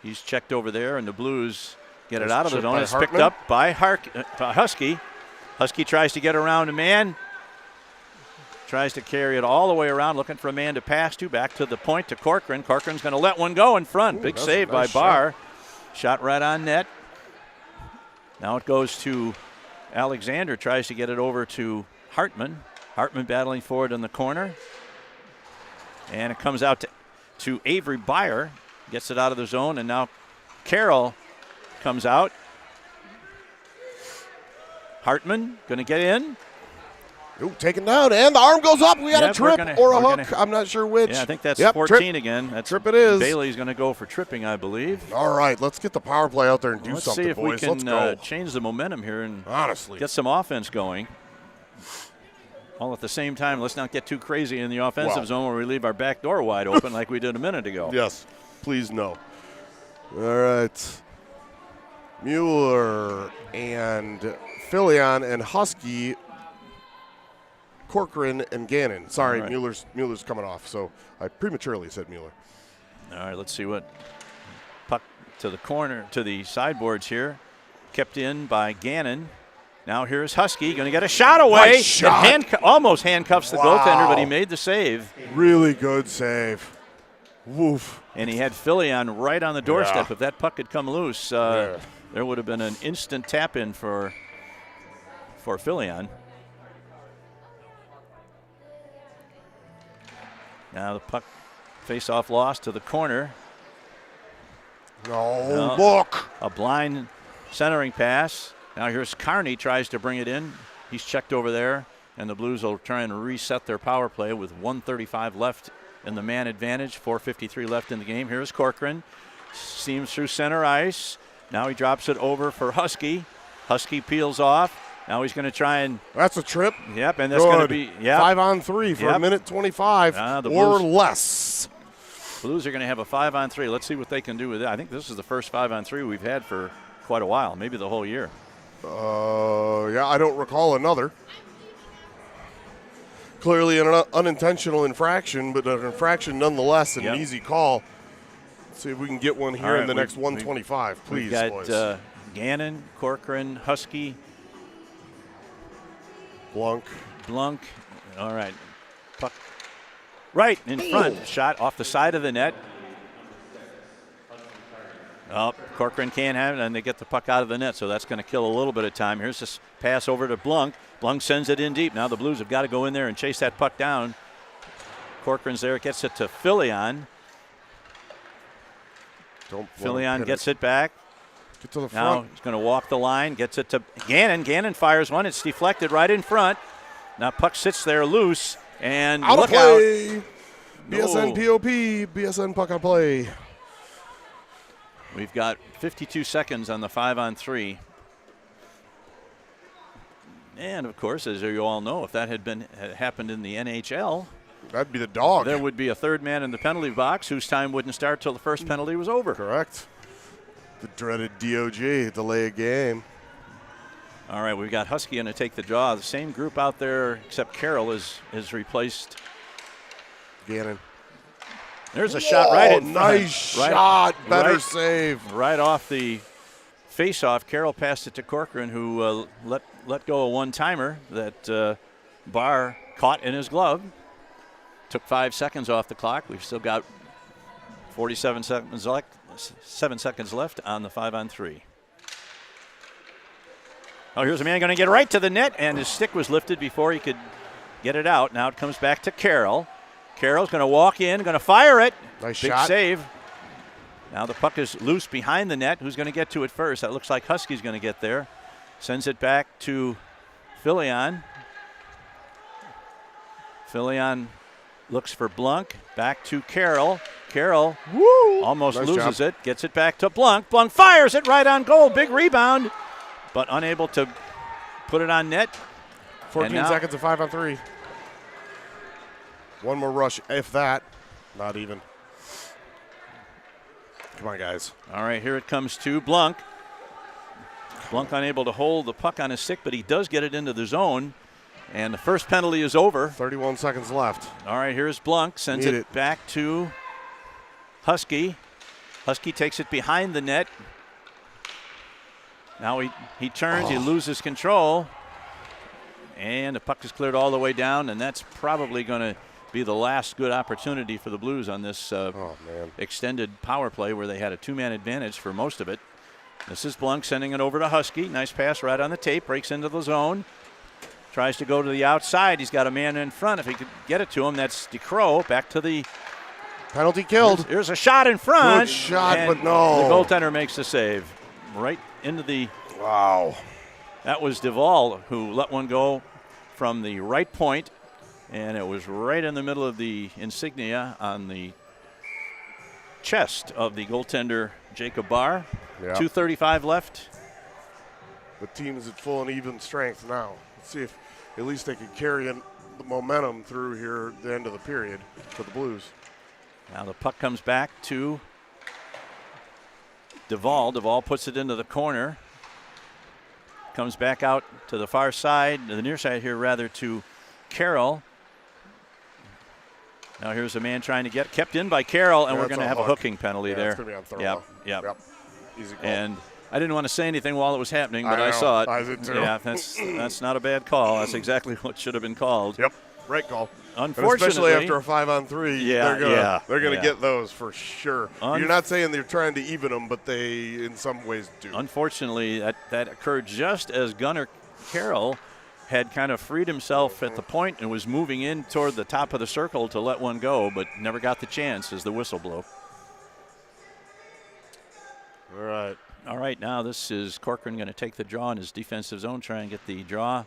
He's checked over there, and the Blues get it out of the zone. It's picked up by Husky. Husky tries to get around a man. Tries to carry it all the way around, looking for a man to pass to. Back to the point to Corcoran. Corcoran's going to let one go in front. Big save by Barr. Shot right on net. Now it goes to Alexander. Tries to get it over to Hartman. Hartman battling forward in the corner. And it comes out to Avery Byer. Gets it out of the zone, and now Carroll comes out. Hartman going to get in. Ooh, taken down, and the arm goes up. We got a trip or a hook. I'm not sure which. Yeah, I think that's 14 trip. again. That's trip it is. Bailey's going to go for tripping, I believe. All right, let's get the power play out there and do something, see if boys. we Let's go. can change the momentum here and honestly get some offense going. All at the same time, let's not get too crazy in the offensive zone where we leave our back door wide open like we did a minute ago. Yes, please no. All right. Mueller and Filion and Husky, Corcoran and Gannon. Sorry, right. Mueller's coming off, so I prematurely said Mueller. All right, let's see what puck to the corner, to the sideboards here. Kept in by Gannon. Now here's Husky, going to get a shot away. Nice shot. Almost handcuffs the goaltender, but he made the save. Really good save. Woof. And he had Filion right on the doorstep. If that puck had come loose, there would have been an instant tap in for Filion. Now the puck face-off loss to the corner. No, look. A blind centering pass. Now here's Carney, tries to bring it in. He's checked over there, and the Blues will try and reset their power play with 1:35 left in the man advantage, 4:53 left in the game. Here's Corcoran. Seams through center ice. Now he drops it over for Husky. Husky peels off. Now he's going to try and... That's a trip. Yep, and that's going to be... 5-on-3 for a minute 25 or less. Blues are going to have a 5-on-3. Let's see what they can do with it. I think this is the first 5-on-3 we've had for quite a while, maybe the whole year. I don't recall another. Clearly an unintentional infraction, but an infraction nonetheless, and an easy call. Let's see if we can get one here in the next 125, please, we've got, boys. Gannon, Corcoran, Husky, Blunk. All right. Puck right in front. Shot off the side of the net. Oh, Corcoran can't have it, and they get the puck out of the net, so that's going to kill a little bit of time. Here's this pass over to Blunk. Blunk sends it in deep. Now the Blues have got to go in there and chase that puck down. Corcoran's there. Gets it to Filion. Filion gets it back. Get to the now front. He's going to walk the line. Gets it to Gannon. Gannon fires one. It's deflected right in front. Now puck sits there loose. And out look of play. out. BSN POP. BSN puck on play. We've got 52 seconds on the 5-on-3. And, of course, as you all know, if that had happened in the NHL, that'd be the dog. There would be a third man in the penalty box whose time wouldn't start till the first penalty was over. Correct. The dreaded DOJ, delay a game. All right, we've got Husky going to take the draw. The same group out there, except Carroll is replaced. Gannon. There's a shot right in front. Nice shot. Better save. Right off the face-off. Carroll passed it to Corcoran, who let go a one-timer that Barr caught in his glove. Took 5 seconds off the clock. We've still got 47 seconds left. 7 seconds left on the 5-on-3. Oh, here's a man going to get right to the net, and his stick was lifted before he could get it out. Now it comes back to Carroll. Carroll's going to walk in, going to fire it. Nice Big shot. save. Now the puck is loose behind the net. Who's going to get to it first? That looks like Husky's going to get there. Sends it back to Filion. Filion looks for Blunk. Back to Carroll. Carroll almost loses it. Gets it back to Blunk. Blunk fires it right on goal. Big rebound, but unable to put it on net. 14 seconds of 5-on-3. One more rush, if that. Not even. Come on, guys. All right, here it comes to Blunk. Blunk unable to hold the puck on his stick, but he does get it into the zone. And the first penalty is over. 31 seconds left. All right, here's Blunk. Sends it back to Husky. Husky takes it behind the net. Now he turns, he loses control. And the puck is cleared all the way down, and that's probably going to be the last good opportunity for the Blues on this extended power play where they had a two-man advantage for most of it. This is Blunk sending it over to Husky. Nice pass right on the tape, breaks into the zone. Tries to go to the outside. He's got a man in front. If he could get it to him, that's DeCrow. Back to the penalty killed. Here's a shot in front. Good shot, but no. The goaltender makes the save. Right into the. Wow. That was Duvall who let one go from the right point, and it was right in the middle of the insignia on the chest of the goaltender, Jacob Barr. Yep. 2:35 left. The team is at full and even strength now. Let's see if at least they can carry the momentum through here at the end of the period for the Blues. Now the puck comes back to Duvall. Duvall puts it into the corner. Comes back out to the far side, the near side here rather, to Carroll. Now here's a man trying to get kept in by Carroll, and we're going to have a hooking penalty there. It's going to be on throw. Yep. Easy call. And I didn't want to say anything while it was happening, but I saw it. I did too. Yeah, that's not a bad call. That's exactly what should have been called. Yep, right call. Unfortunately, and especially after a 5-on-3, they're gonna get those for sure. You're not saying they're trying to even them, but they in some ways do. Unfortunately, that occurred just as Gunnar Carroll had kind of freed himself at the point and was moving in toward the top of the circle to let one go, but never got the chance as the whistle blew. All right, now this is Corcoran going to take the draw in his defensive zone, try and get the draw.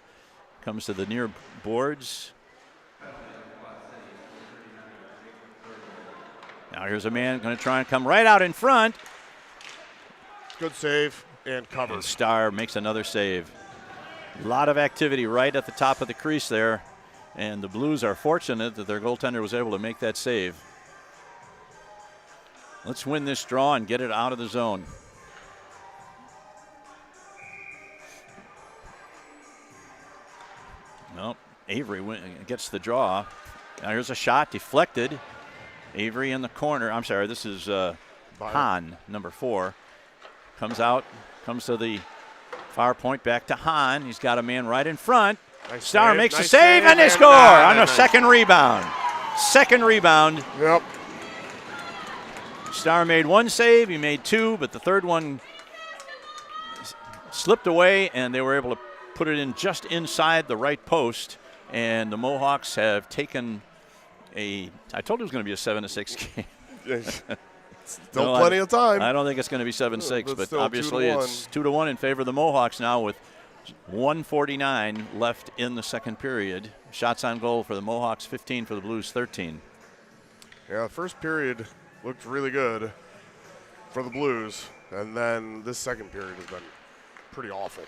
Comes to the near boards. Now here's a man going to try and come right out in front. Good save and cover. And Starr makes another save. A lot of activity right at the top of the crease there, and the Blues are fortunate that their goaltender was able to make that save. Let's win this draw and get it out of the zone. Nope, Avery gets the draw. Now here's a shot deflected. Avery in the corner. I'm sorry, this is Hahn, number 4. Comes out, comes to the far point, back to Hahn. He's got a man right in front. Nice Starr save, makes nice a save, and they score on a second rebound. Second rebound. Yep. Starr made one save, he made 2, but the third one slipped away, and they were able to put it in just inside the right post. And the Mohawks have taken I told you it was going to be a 7-6 game. Still plenty of time. I don't think it's going to be 7-6, but obviously 2-1. it's 2-1 in favor of the Mohawks now with 1:49 left in the second period. Shots on goal for the Mohawks, 15 for the Blues, 13. Yeah, the first period looked really good for the Blues, and then this second period has been pretty awful.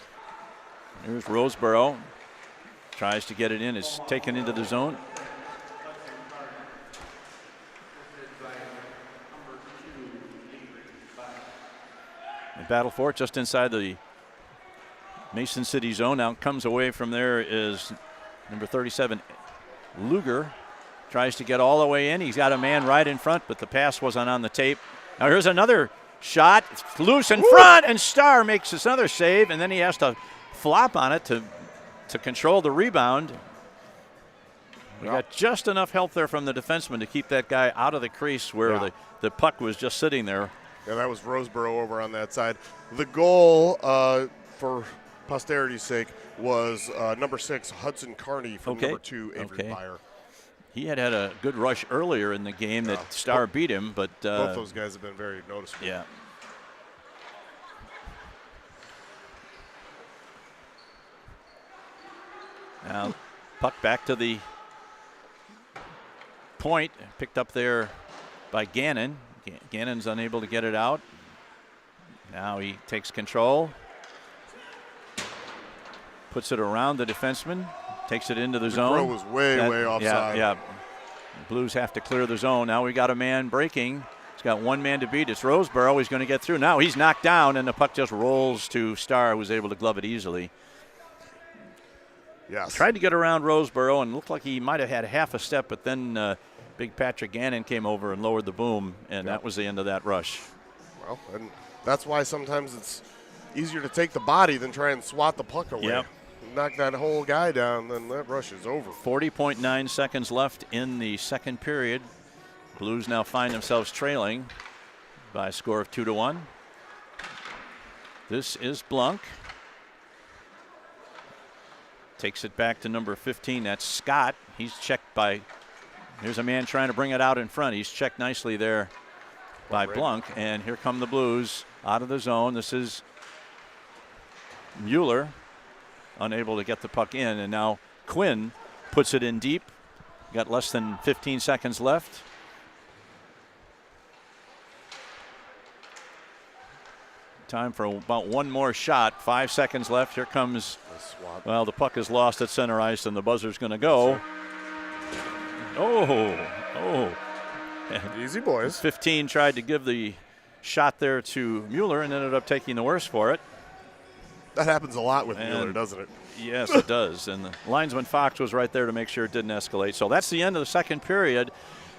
Here's Roseborough. Tries to get it in. It's taken into the zone. The battle for it just inside the Mason City zone. Now comes away from there is number 37, Luger. Tries to get all the way in. He's got a man right in front, but the pass wasn't on the tape. Now here's another shot. It's loose in front, and Starr makes another save, and then he has to flop on it to control the rebound. We got just enough help there from the defenseman to keep that guy out of the crease where the puck was just sitting there. Yeah, that was Roseborough over on that side. The goal, for posterity's sake, was number 6, Hudson Carney, from number 2, Avery Byer. He had a good rush earlier in the game that Starr beat him, but both those guys have been very noticeable. Yeah. Now, puck back to the point, picked up there by Gannon. Gannon's unable to get it out. Now he takes control. puts it around the defenseman, takes it into the The zone. Crow was way offside. Yeah. Blues have to clear the zone. Now we got a man breaking. He's got one man to beat. It's Roseborough. He's going to get through. Now he's knocked down, and the puck just rolls to Starr, who was able to glove it easily. Yes. Tried to get around Roseborough, and looked like he might have had half a step, but then big Patrick Gannon came over and lowered the boom, and that was the end of that rush. Well, and that's why sometimes it's easier to take the body than try and swat the puck away. Yep. Knock that whole guy down, then that rush is over. 40.9 seconds left in the second period. Blues now find themselves trailing by a score of 2-1. This is Blunk. Takes it back to number 15. That's Scott. He's checked by, here's a man trying to bring it out in front. He's checked nicely there by Blunk. And here come the Blues out of the zone. This is Mueller, unable to get the puck in. And now Quinn puts it in deep. Got less than 15 seconds left. Time for about one more shot. 5 seconds left. Here comes, well, the puck is lost at center ice, and the buzzer's going to go. Oh. Easy, boys. 15 tried to give the shot there to Mueller and ended up taking the worst for it. That happens a lot with Mueller, doesn't it? Yes, it does. And the linesman Fox was right there to make sure it didn't escalate. So that's the end of the second period.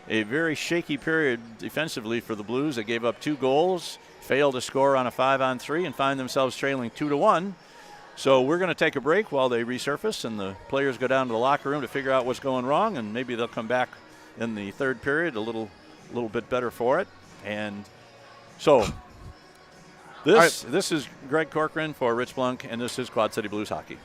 A very shaky period defensively for the Blues. They gave up 2 goals, failed to score on a 5-on-3, and find themselves trailing 2-1. So we're going to take a break while they resurface and the players go down to the locker room to figure out what's going wrong, and maybe they'll come back in the third period a little bit better for it. And so this is Greg Corcoran for Rich Blunk, and this is Quad City Blues Hockey.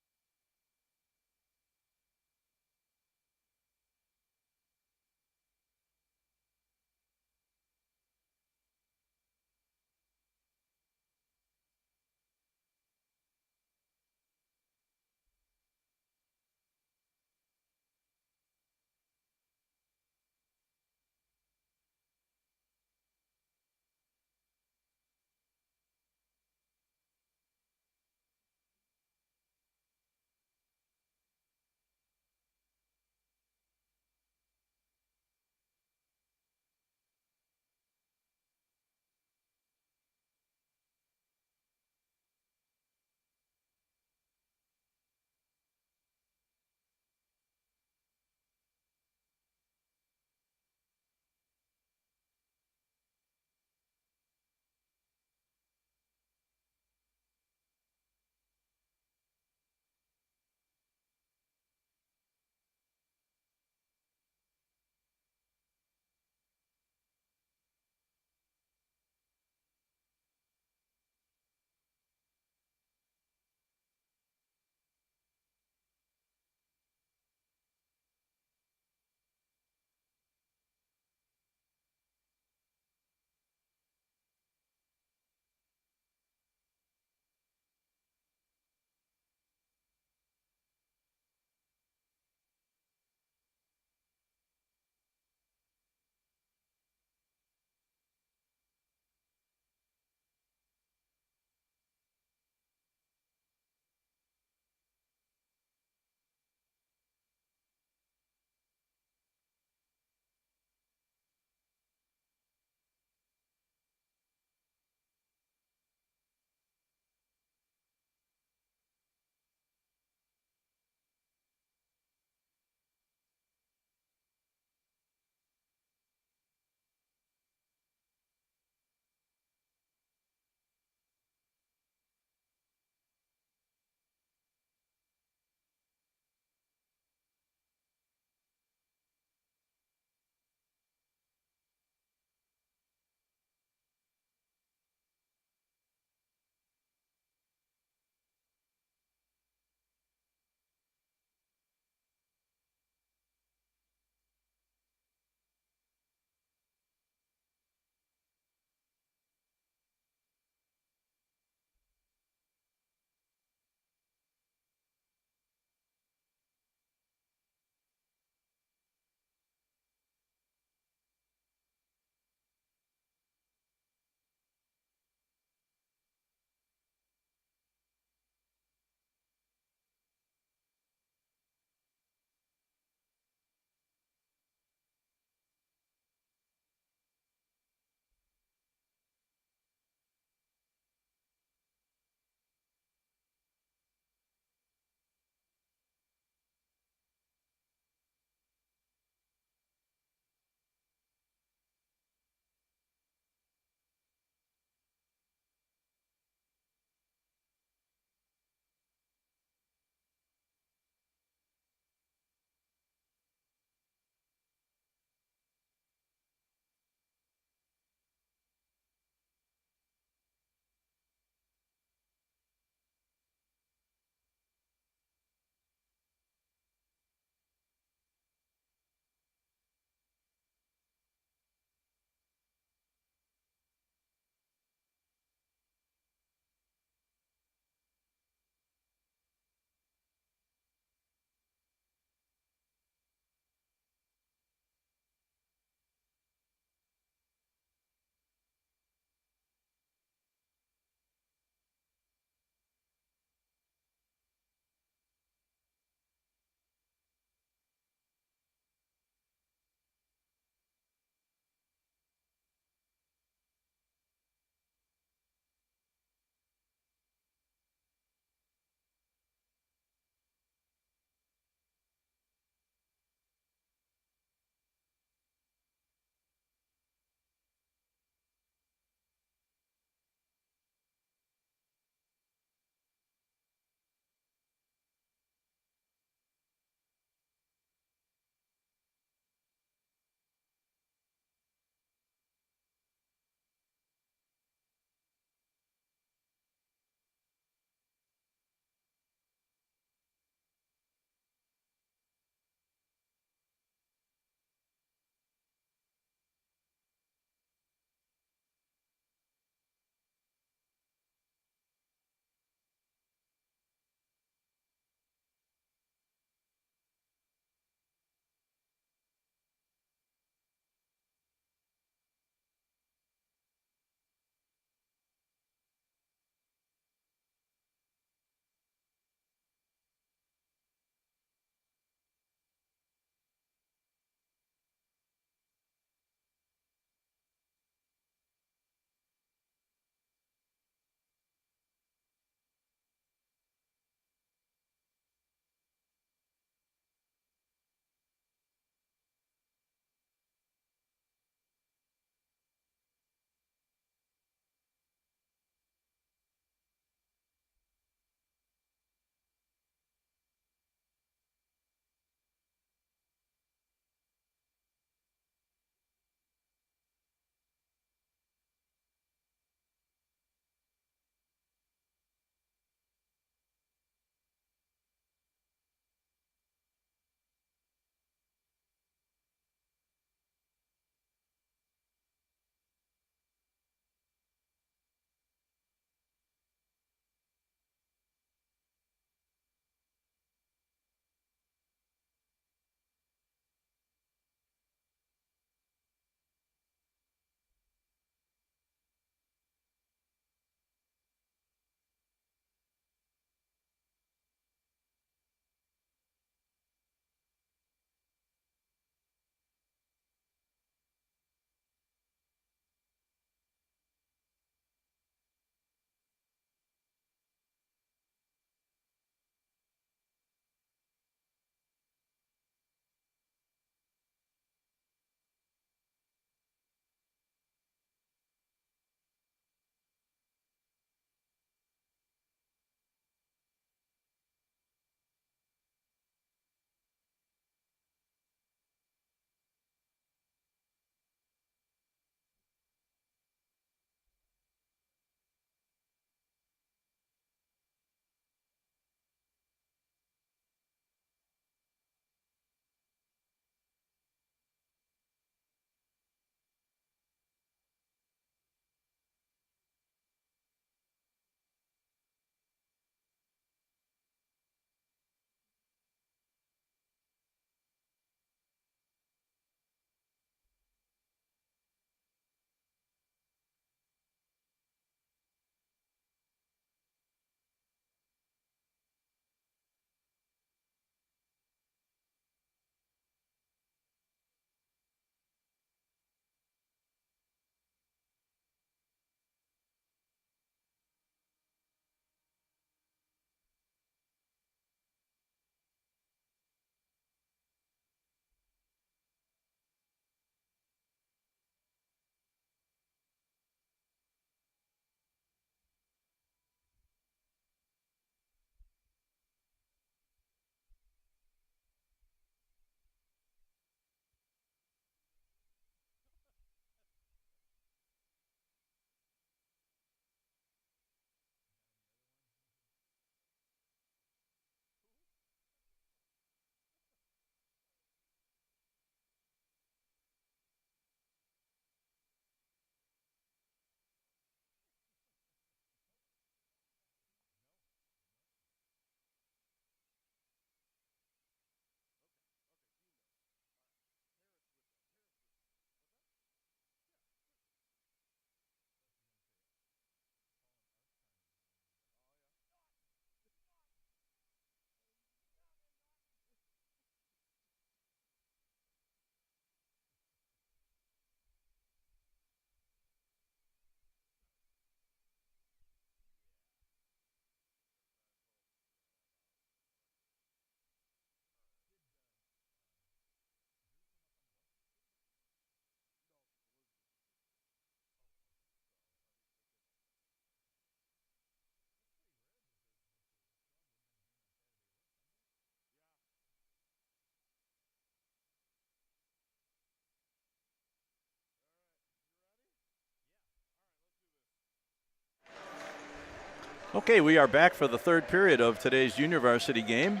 Okay, we are back for the third period of today's junior varsity game.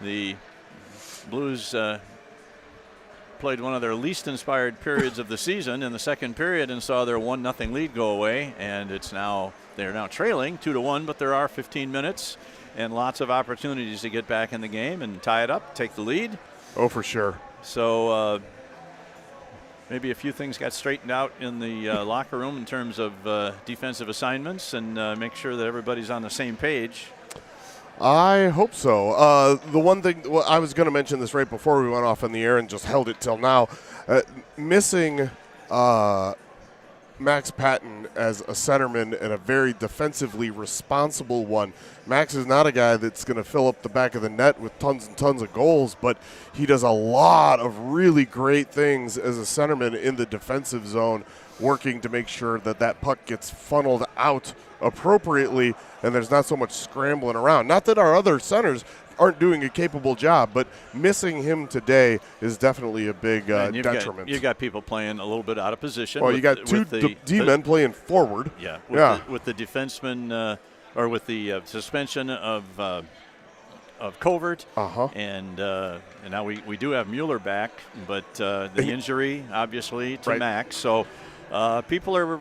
The Blues played one of their least inspired periods of the season in the second period and saw their 1-0 lead go away, and they're now trailing 2-1, but there are 15 minutes and lots of opportunities to get back in the game and tie it up, take the lead. Oh, for sure. So maybe a few things got straightened out in the locker room in terms of defensive assignments and make sure that everybody's on the same page. I hope so. The one thing, well, I was going to mention this right before we went off in the air and just held it till now. Missing Max Patton as a centerman and a very defensively responsible one. Max is not a guy that's going to fill up the back of the net with tons and tons of goals, but he does a lot of really great things as a centerman in the defensive zone, working to make sure that that puck gets funneled out appropriately and there's not so much scrambling around. Not that our other centers aren't doing a capable job, but missing him today is definitely a big detriment. You've got people playing a little bit out of position. Well, you got two D-men playing forward. Yeah, with the defenseman or with the suspension of Covert. And now we do have Mueller back, but the injury, obviously, to Max. So people are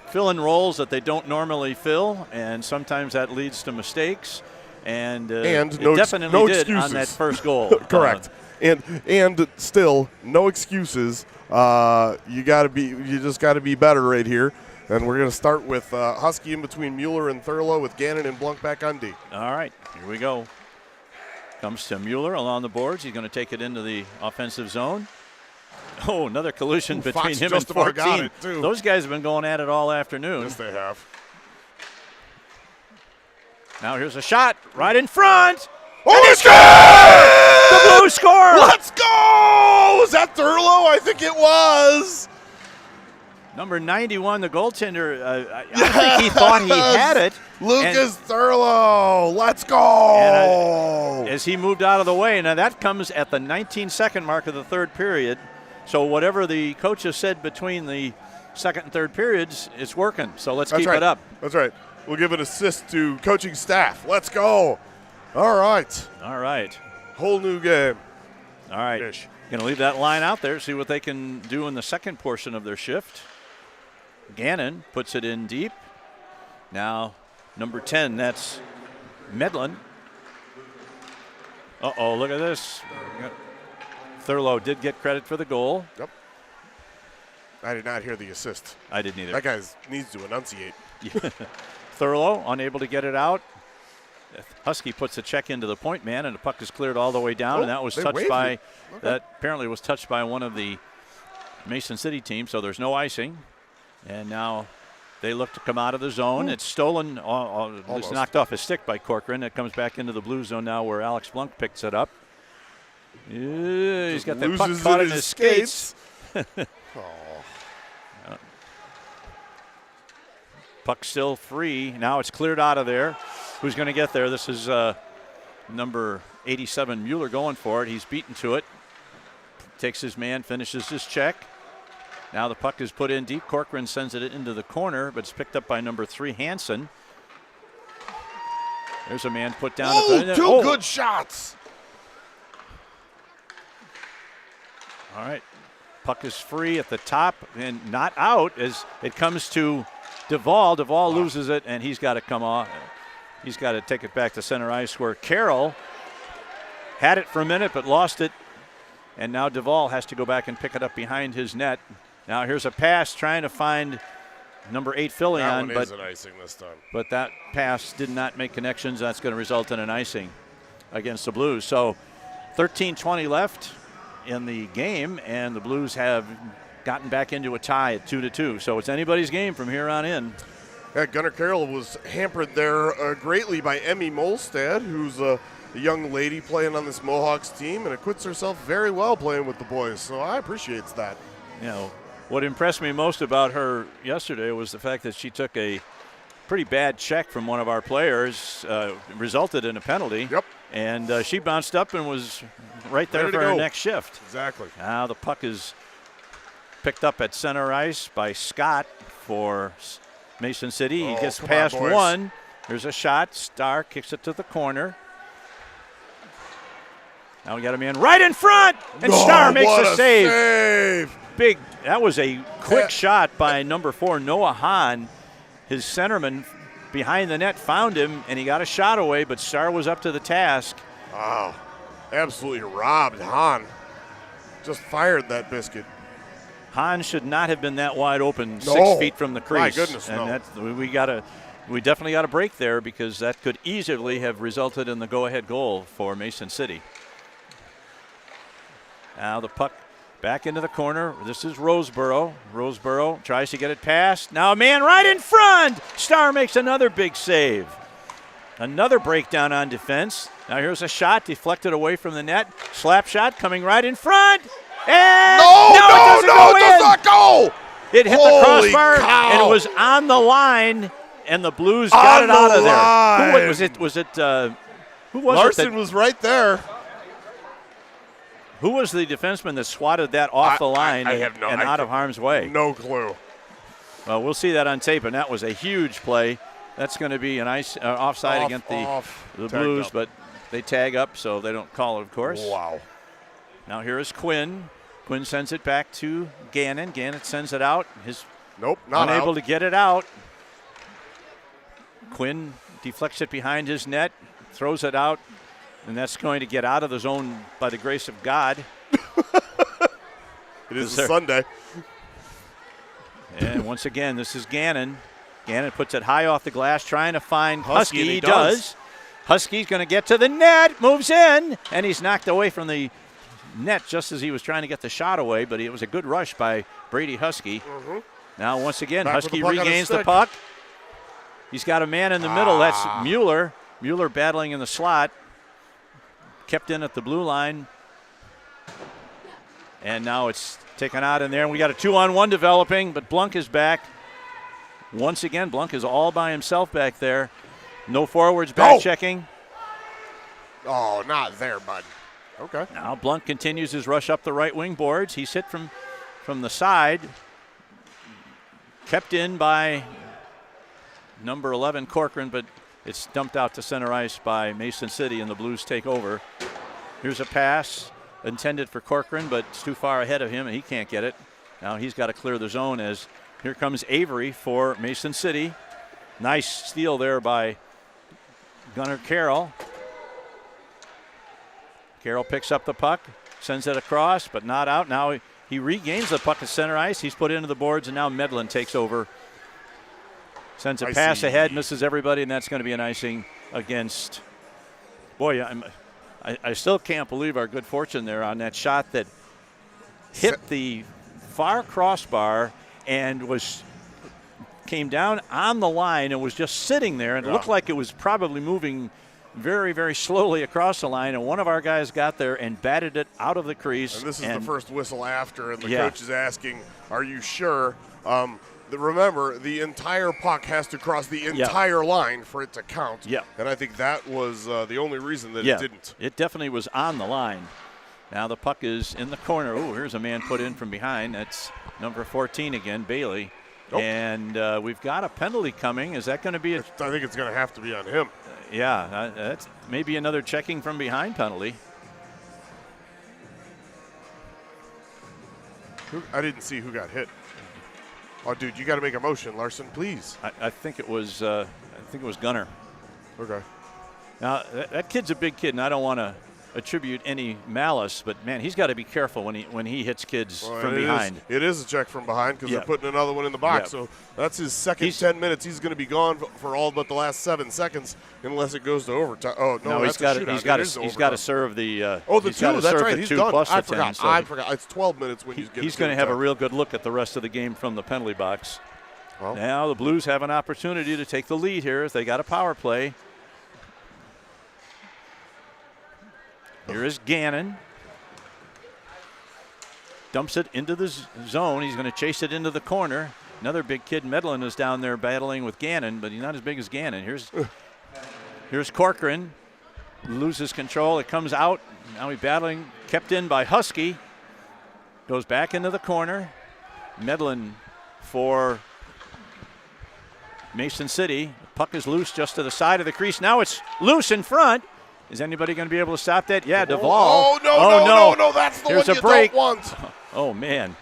filling roles that they don't normally fill, and sometimes that leads to mistakes. And it definitely did excuses on that first goal. Correct. And still, no excuses. You just got to be better right here. And we're going to start with Husky in between Mueller and Thurlow with Gannon and Blunk back on D. All right, here we go. Comes to Mueller along the boards. He's going to take it into the offensive zone. Oh, another collision between Fox him and just about 14. got it, too. Those guys have been going at it all afternoon. Yes, they have. Now here's a shot right in front. Oh, he scored! The Blues score! Let's go! Was that Thurlow? I think it was. Number 91, the goaltender, I think he thought he had it. Lucas Thurlow, let's go! And as he moved out of the way, now that comes at the 19-second mark of the third period. So whatever the coaches said between the second and third periods, it's working. So let's keep it up. That's right. We'll give an assist to coaching staff. Let's go. All right. All right. Whole new game. All right. Going to leave that line out there, see what they can do in the second portion of their shift. Gannon puts it in deep. Now, number 10, that's Medlin. Uh-oh, look at this. Thurlow did get credit for the goal. Yep. I did not hear the assist. I didn't either. That guy needs to enunciate. Thurlow unable to get it out. Husky puts a check into the point man, and the puck is cleared all the way down, and that was touched by that apparently was touched by one of the Mason City teams, so there's no icing. And now they look to come out of the zone. It's stolen, it's knocked off his stick by Corcoran. It comes back into the blue zone now where Alex Blunk picks it up. He's got that puck caught in his skates. Puck still free. Now it's cleared out of there. Who's going to get there? This is number 87, Mueller, going for it. He's beaten to it. Takes his man, finishes his check. Now the puck is put in deep. Corcoran sends it into the corner, but it's picked up by number 3, Hansen. There's a man put down. Two good shots. All right. Puck is free at the top and not out as it comes to Duvall. Duvall loses it, and he's got to come off. He's got to take it back to center ice where Carroll had it for a minute but lost it. And now Duvall has to go back and pick it up behind his net. Now here's a pass trying to find number 8, Filion. That one is an icing this time. But that pass did not make connections. That's going to result in an icing against the Blues. So 13:20 left in the game, and the Blues have gotten back into a tie at 2-2. So it's anybody's game from here on in. Yeah, Gunnar Carroll was hampered there greatly by Emmy Molstad, who's a young lady playing on this Mohawks team and acquits herself very well playing with the boys. So I appreciate that. You know, what impressed me most about her yesterday was the fact that she took a pretty bad check from one of our players, resulted in a penalty. Yep. And she bounced up and was right there for her next shift. Exactly. Now the puck is picked up at center ice by Scott for Mason City. He gets past one, Here's a shot. Starr kicks it to the corner. Now we got a man right in front, and Starr makes what a save. save. Big. That was a quick shot by number 4, Noah Hahn. His centerman behind the net found him, and he got a shot away, but Starr was up to the task. Wow. Absolutely robbed. Hahn just fired that biscuit. Hahn should not have been that wide open, No. 6 feet from the crease. My goodness, and no. that's, we definitely got a break there, because that could easily have resulted in the go-ahead goal for Mason City. Now the puck back into the corner. This is Roseboro. Roseboro tries to get it past. Now a man right in front. Starr makes another big save. Another breakdown on defense. Now here's a shot deflected away from the net. Slap shot coming right in front. And No, it does not go. It hit the Holy crossbar cow. and it was on the line, and the Blues got it out of there. line. Who was it? Who was Larson it? was right there. Who was the defenseman that swatted that off the line I have and out of harm's way? No clue. Well, we'll see that on tape, and that was a huge play. That's going to be an offside against the Blues, up. but they tag up, so they don't call it, of course. Wow. Now here is Quinn. Quinn sends it back to Gannon. Gannon sends it out. Nope, not unable out. to get it out. Quinn deflects it behind his net, throws it out, and that's going to get out of the zone by the grace of God. It is a Sunday. And once again, this is Gannon. Gannon puts it high off the glass, trying to find Husky, Husky. and He he does. does. Husky's going to get to the net, moves in, and he's knocked away from the net just as he was trying to get the shot away, but it was a good rush by Brady Husky. Mm-hmm. Now, once again, Back with Husky the puck on his regains the stick. puck. He's got a man in the middle. That's Mueller. Mueller battling in the slot. Kept in at the blue line. And now it's taken out in there. And we got a 2-on-1 developing, but Blunk is back. Once again, Blunk is all by himself back there. No forwards back checking. Oh, not there, bud. Okay. Now Blunt continues his rush up the right wing boards. He's hit from the side. Kept in by number 11, Corcoran, but it's dumped out to center ice by Mason City, and the Blues take over. Here's a pass intended for Corcoran, but it's too far ahead of him, and he can't get it. Now he's got to clear the zone as here comes Avery for Mason City. Nice steal there by Gunnar Carroll. Carroll picks up the puck, sends it across, but not out. Now he regains the puck at center ice. He's put into the boards, and now Medlin takes over. Sends a pass ahead, misses everybody, and that's going to be an icing against. Boy, I still can't believe our good fortune there on that shot that hit the far crossbar and came down on the line and was just sitting there, and it looked like it was probably moving very, very slowly across the line, and one of our guys got there and batted it out of the crease. And this is the first whistle after, and the coach is asking, are you sure? Remember, the entire puck has to cross the entire line for it to count. Yeah. And I think that was the only reason that it didn't. It definitely was on the line. Now the puck is in the corner. Oh, here's a man put in from behind. That's number 14 again, Bailey. Nope. And we've got a penalty coming. Is that going to be a... I think it's going to have to be on him. That's maybe another checking from behind penalty. I didn't see who got hit. Oh, dude, you got to make a motion, Larson, please. I think it was Gunnar. Okay. Now that kid's a big kid, and I don't want to attribute any malice, but man, he's got to be careful when he hits kids from behind. It is a check from behind because they're putting another one in the box. So that's his second 10 minutes. He's going to be gone for all but the last 7 seconds unless it goes to overtime. Oh no, he's got to serve the. The two. That's right. He's done. Plus I the forgot. 10, so I forgot. It's 12 minutes when he's going to have a real good look at the rest of the game from the penalty box. Well, now the Blues have an opportunity to take the lead here if they got a power play. Here is Gannon. Dumps it into the zone. He's going to chase it into the corner. Another big kid, Medlin, is down there battling with Gannon, but he's not as big as Gannon. Here's Corcoran. Loses control. It comes out. Now he's battling. Kept in by Husky. Goes back into the corner. Medlin for Mason City. puck is loose just to the side of the crease. Now it's loose in front. Is anybody going to be able to stop that? Yeah, Duvall. Oh, no. That's the Here's one a you break. don't want. Oh, man.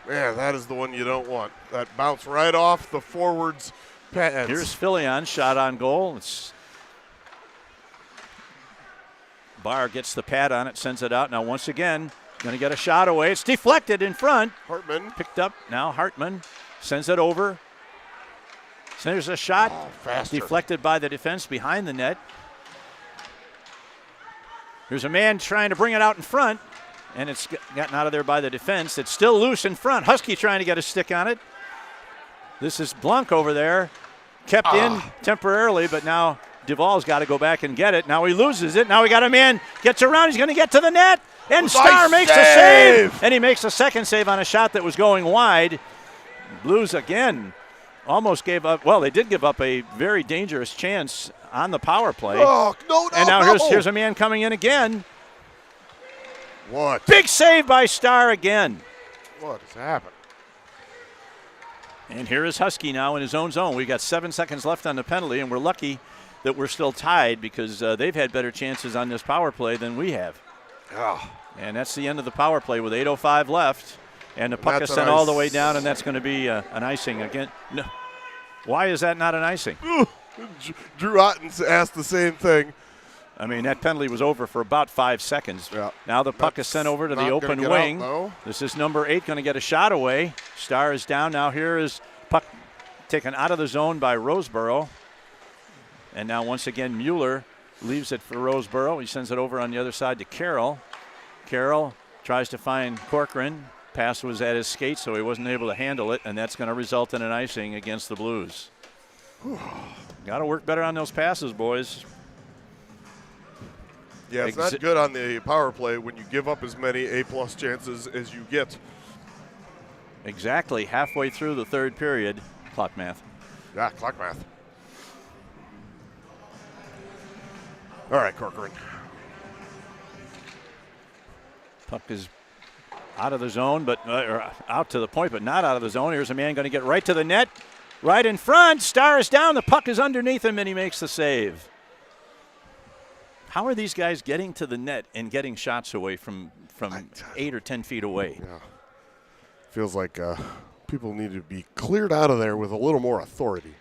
Man, that is the one you don't want. That bounce right off the forward's pads. Here's Filion, shot on goal. Barr gets the pad on it, sends it out. Now once again, going to get a shot away. It's deflected in front. Hartman. Picked up. Now Hartman sends it over. So there's a shot. Deflected by the defense behind the net. There's a man trying to bring it out in front, and it's gotten out of there by the defense. It's still loose in front. Husky trying to get a stick on it. This is Blunk over there. Kept in temporarily, but now Duvall's got to go back and get it. Now he loses it. Now we got a man, gets around. He's going to get to the net. And Starr makes a save. And he makes a second save on a shot that was going wide. Blues again almost gave up. Well, they did give up a very dangerous chance on the power play. Oh, no. And now here's a man coming in again. What? Big save by Starr again. What has happened? And here is Husky now in his own zone. We've got 7 seconds left on the penalty, and we're lucky that we're still tied because they've had better chances on this power play than we have. Oh. And that's the end of the power play with 8:05 left. And the puck is sent all the way down, and that's going to be an icing again. No. Why is that not an icing? Drew Otten asked the same thing. I mean, that penalty was over for about 5 seconds. Yeah. Now the puck is sent over to the open wing. This is number 8 going to get a shot away. Starr is down. Now here is puck taken out of the zone by Roseboro. And now once again Mueller leaves it for Roseboro. He sends it over on the other side to Carroll. Carroll tries to find Corcoran. Pass was at his skate, so he wasn't able to handle it, and that's going to result in an icing against the Blues. Got to work better on those passes, boys. Yeah, it's not good on the power play when you give up as many A-plus chances as you get. Exactly halfway through the third period. Clock math. Yeah, clock math. All right, Corcoran. Puck is out of the zone, but out to the point, but not out of the zone. Here's a man going to get right to the net, right in front. Starr is down. The puck is underneath him, and he makes the save. How are these guys getting to the net and getting shots away from 8 or 10 feet away? Yeah. Feels like people need to be cleared out of there with a little more authority.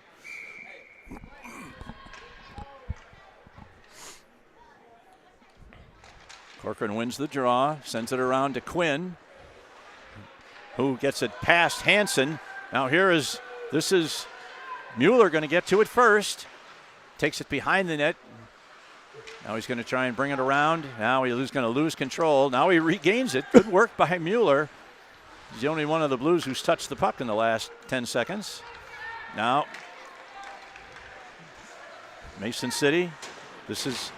Corcoran wins the draw, sends it around to Quinn, who gets it past Hansen. Now this is Mueller going to get to it first. Takes it behind the net. Now he's going to try and bring it around. Now he's going to lose control. Now he regains it. Good work by Mueller. He's the only one of the Blues who's touched the puck in the last 10 seconds. Now, Mason City. This is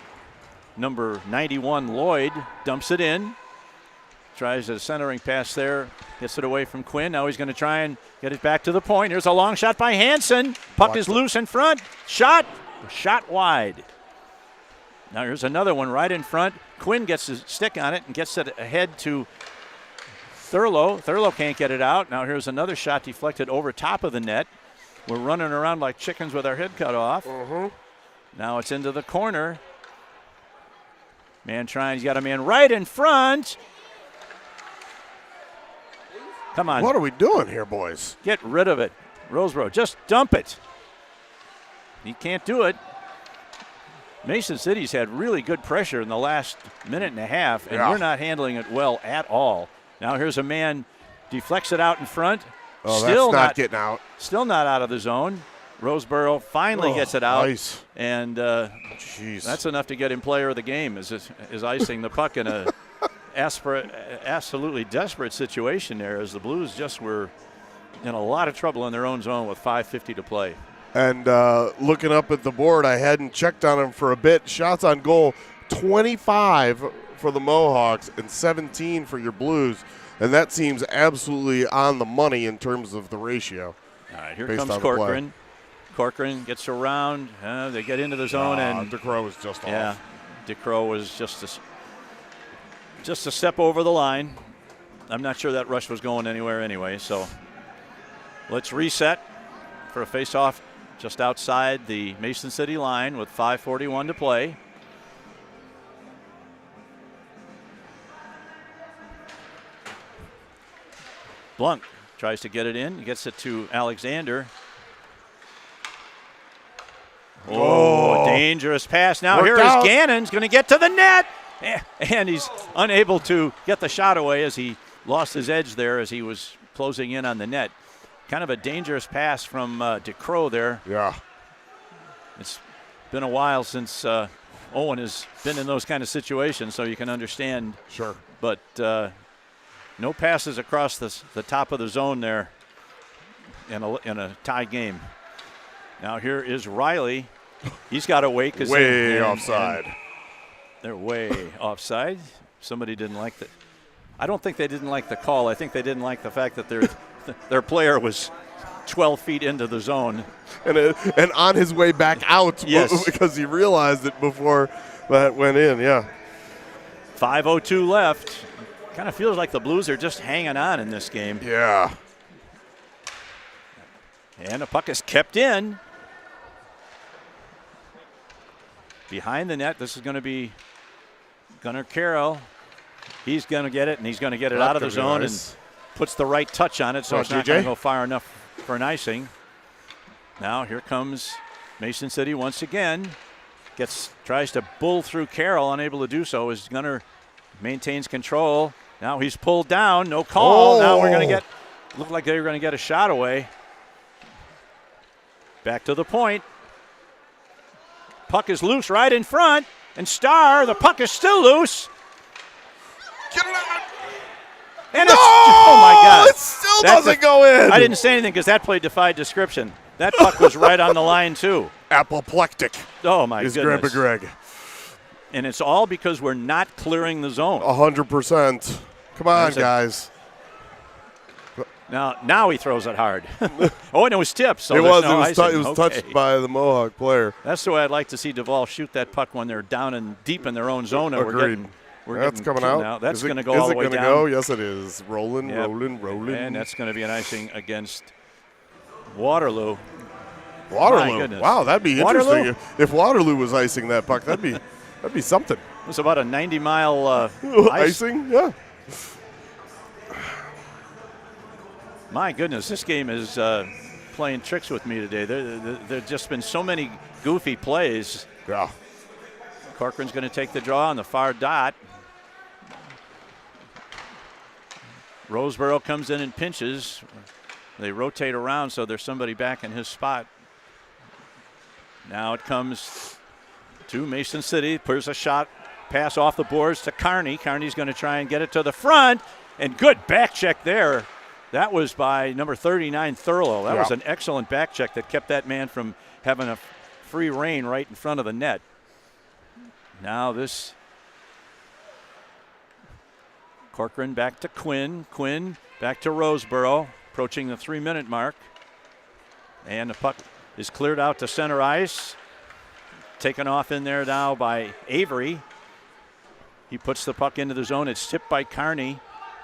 number 91, Lloyd. Dumps it in. Tries a centering pass there. Gets it away from Quinn. Now he's going to try and get it back to the point. Here's a long shot by Hansen. Puck is loose in front. Shot wide. Now here's another one right in front. Quinn gets his stick on it and gets it ahead to Thurlow. Thurlow can't get it out. Now here's another shot deflected over top of the net. We're running around like chickens with our head cut off. Now it's into the corner. Man trying. He's got a man right in front. Come on. What are we doing here, boys? Get rid of it. Roseboro, just dump it. He can't do it. Mason City's had really good pressure in the last minute and a half, and we're not handling it well at all. Now here's a man, deflects it out in front. Oh, still that's not getting out. Still not out of the zone. Roseboro finally gets it out. Nice. And that's enough to get him player of the game, is icing the puck in a absolutely desperate situation there, as the Blues just were in a lot of trouble in their own zone with 5:50 to play. And looking up at the board, I hadn't checked on him for a bit. Shots on goal, 25 for the Mohawks and 17 for your Blues. And that seems absolutely on the money in terms of the ratio. All right, here comes Corcoran. Corcoran gets around. They get into the zone. And DeCrow was just off. Yeah, DeCrow was just a step over the line. I'm not sure that rush was going anywhere anyway. So let's reset for a face-off just outside the Mason City line with 5:41 to play. Blunk tries to get it in. He gets it to Alexander. Oh, dangerous pass. Now here is Gannon's going to get to the net. And he's unable to get the shot away as he lost his edge there as he was closing in on the net. Kind of a dangerous pass from DeCrow there. Yeah. It's been a while since Owen has been in those kind of situations, so you can understand. Sure. But no passes across the top of the zone there in a tie game. Now here is Riley. He's got to wait because way offside. They're way offside. Somebody didn't like that. I don't think they didn't like the call. I think they didn't like the fact that their player was 12 feet into the zone. And on his way back out. Yes. Because he realized it before that went in, yeah. 5:02 left. Kind of feels like the Blues are just hanging on in this game. Yeah. And the puck is kept in. Behind the net, this is going to be Gunnar Carroll. He's going to get it, and he's going to get it out of the zone and puts the right touch on it, so it's not going to go far enough for an icing. Now here comes Mason City once again. Tries to bull through Carroll, unable to do so as Gunnar maintains control. Now he's pulled down, no call. Now we're going to look like they're going to get a shot away. Back to the point. Puck is loose right in front, and the puck is still loose. Get it out. And oh my God. It still doesn't go in. I didn't say anything because that play defied description. That puck was right on the line, too. Apoplectic. Oh, my is goodness. Grandpa Greg. And it's all because we're not clearing the zone. 100%. Come on, guys. Now he throws it hard. Oh, and it was tipped. So it was icing. Touched by the Mohawk player. That's the way I'd like to see Duvall shoot that puck when they're down and deep in their own zone. And Agreed. That's coming out. Now. That's going to go all the way down. Is it going to go? Yes, it is. Rolling. And that's going to be an icing against Waterloo. Waterloo. Wow, that'd be interesting. If Waterloo was icing that puck, that'd be something. It was about a 90-mile icing. Yeah. My goodness, this game is playing tricks with me today. There's just been so many goofy plays. Yeah. Corcoran's going to take the draw on the far dot. Roseboro comes in and pinches. They rotate around, so there's somebody back in his spot. Now it comes to Mason City. There's a shot pass off the boards to Carney. Carney's going to try and get it to the front, and good back check there. That was by number 39, Thurlow. That was an excellent back check that kept that man from having a free rein right in front of the net. Now this Corcoran back to Quinn. Quinn back to Roseboro, approaching the 3-minute mark. And the puck is cleared out to center ice. Taken off in there now by Avery. He puts the puck into the zone. It's tipped by Carney.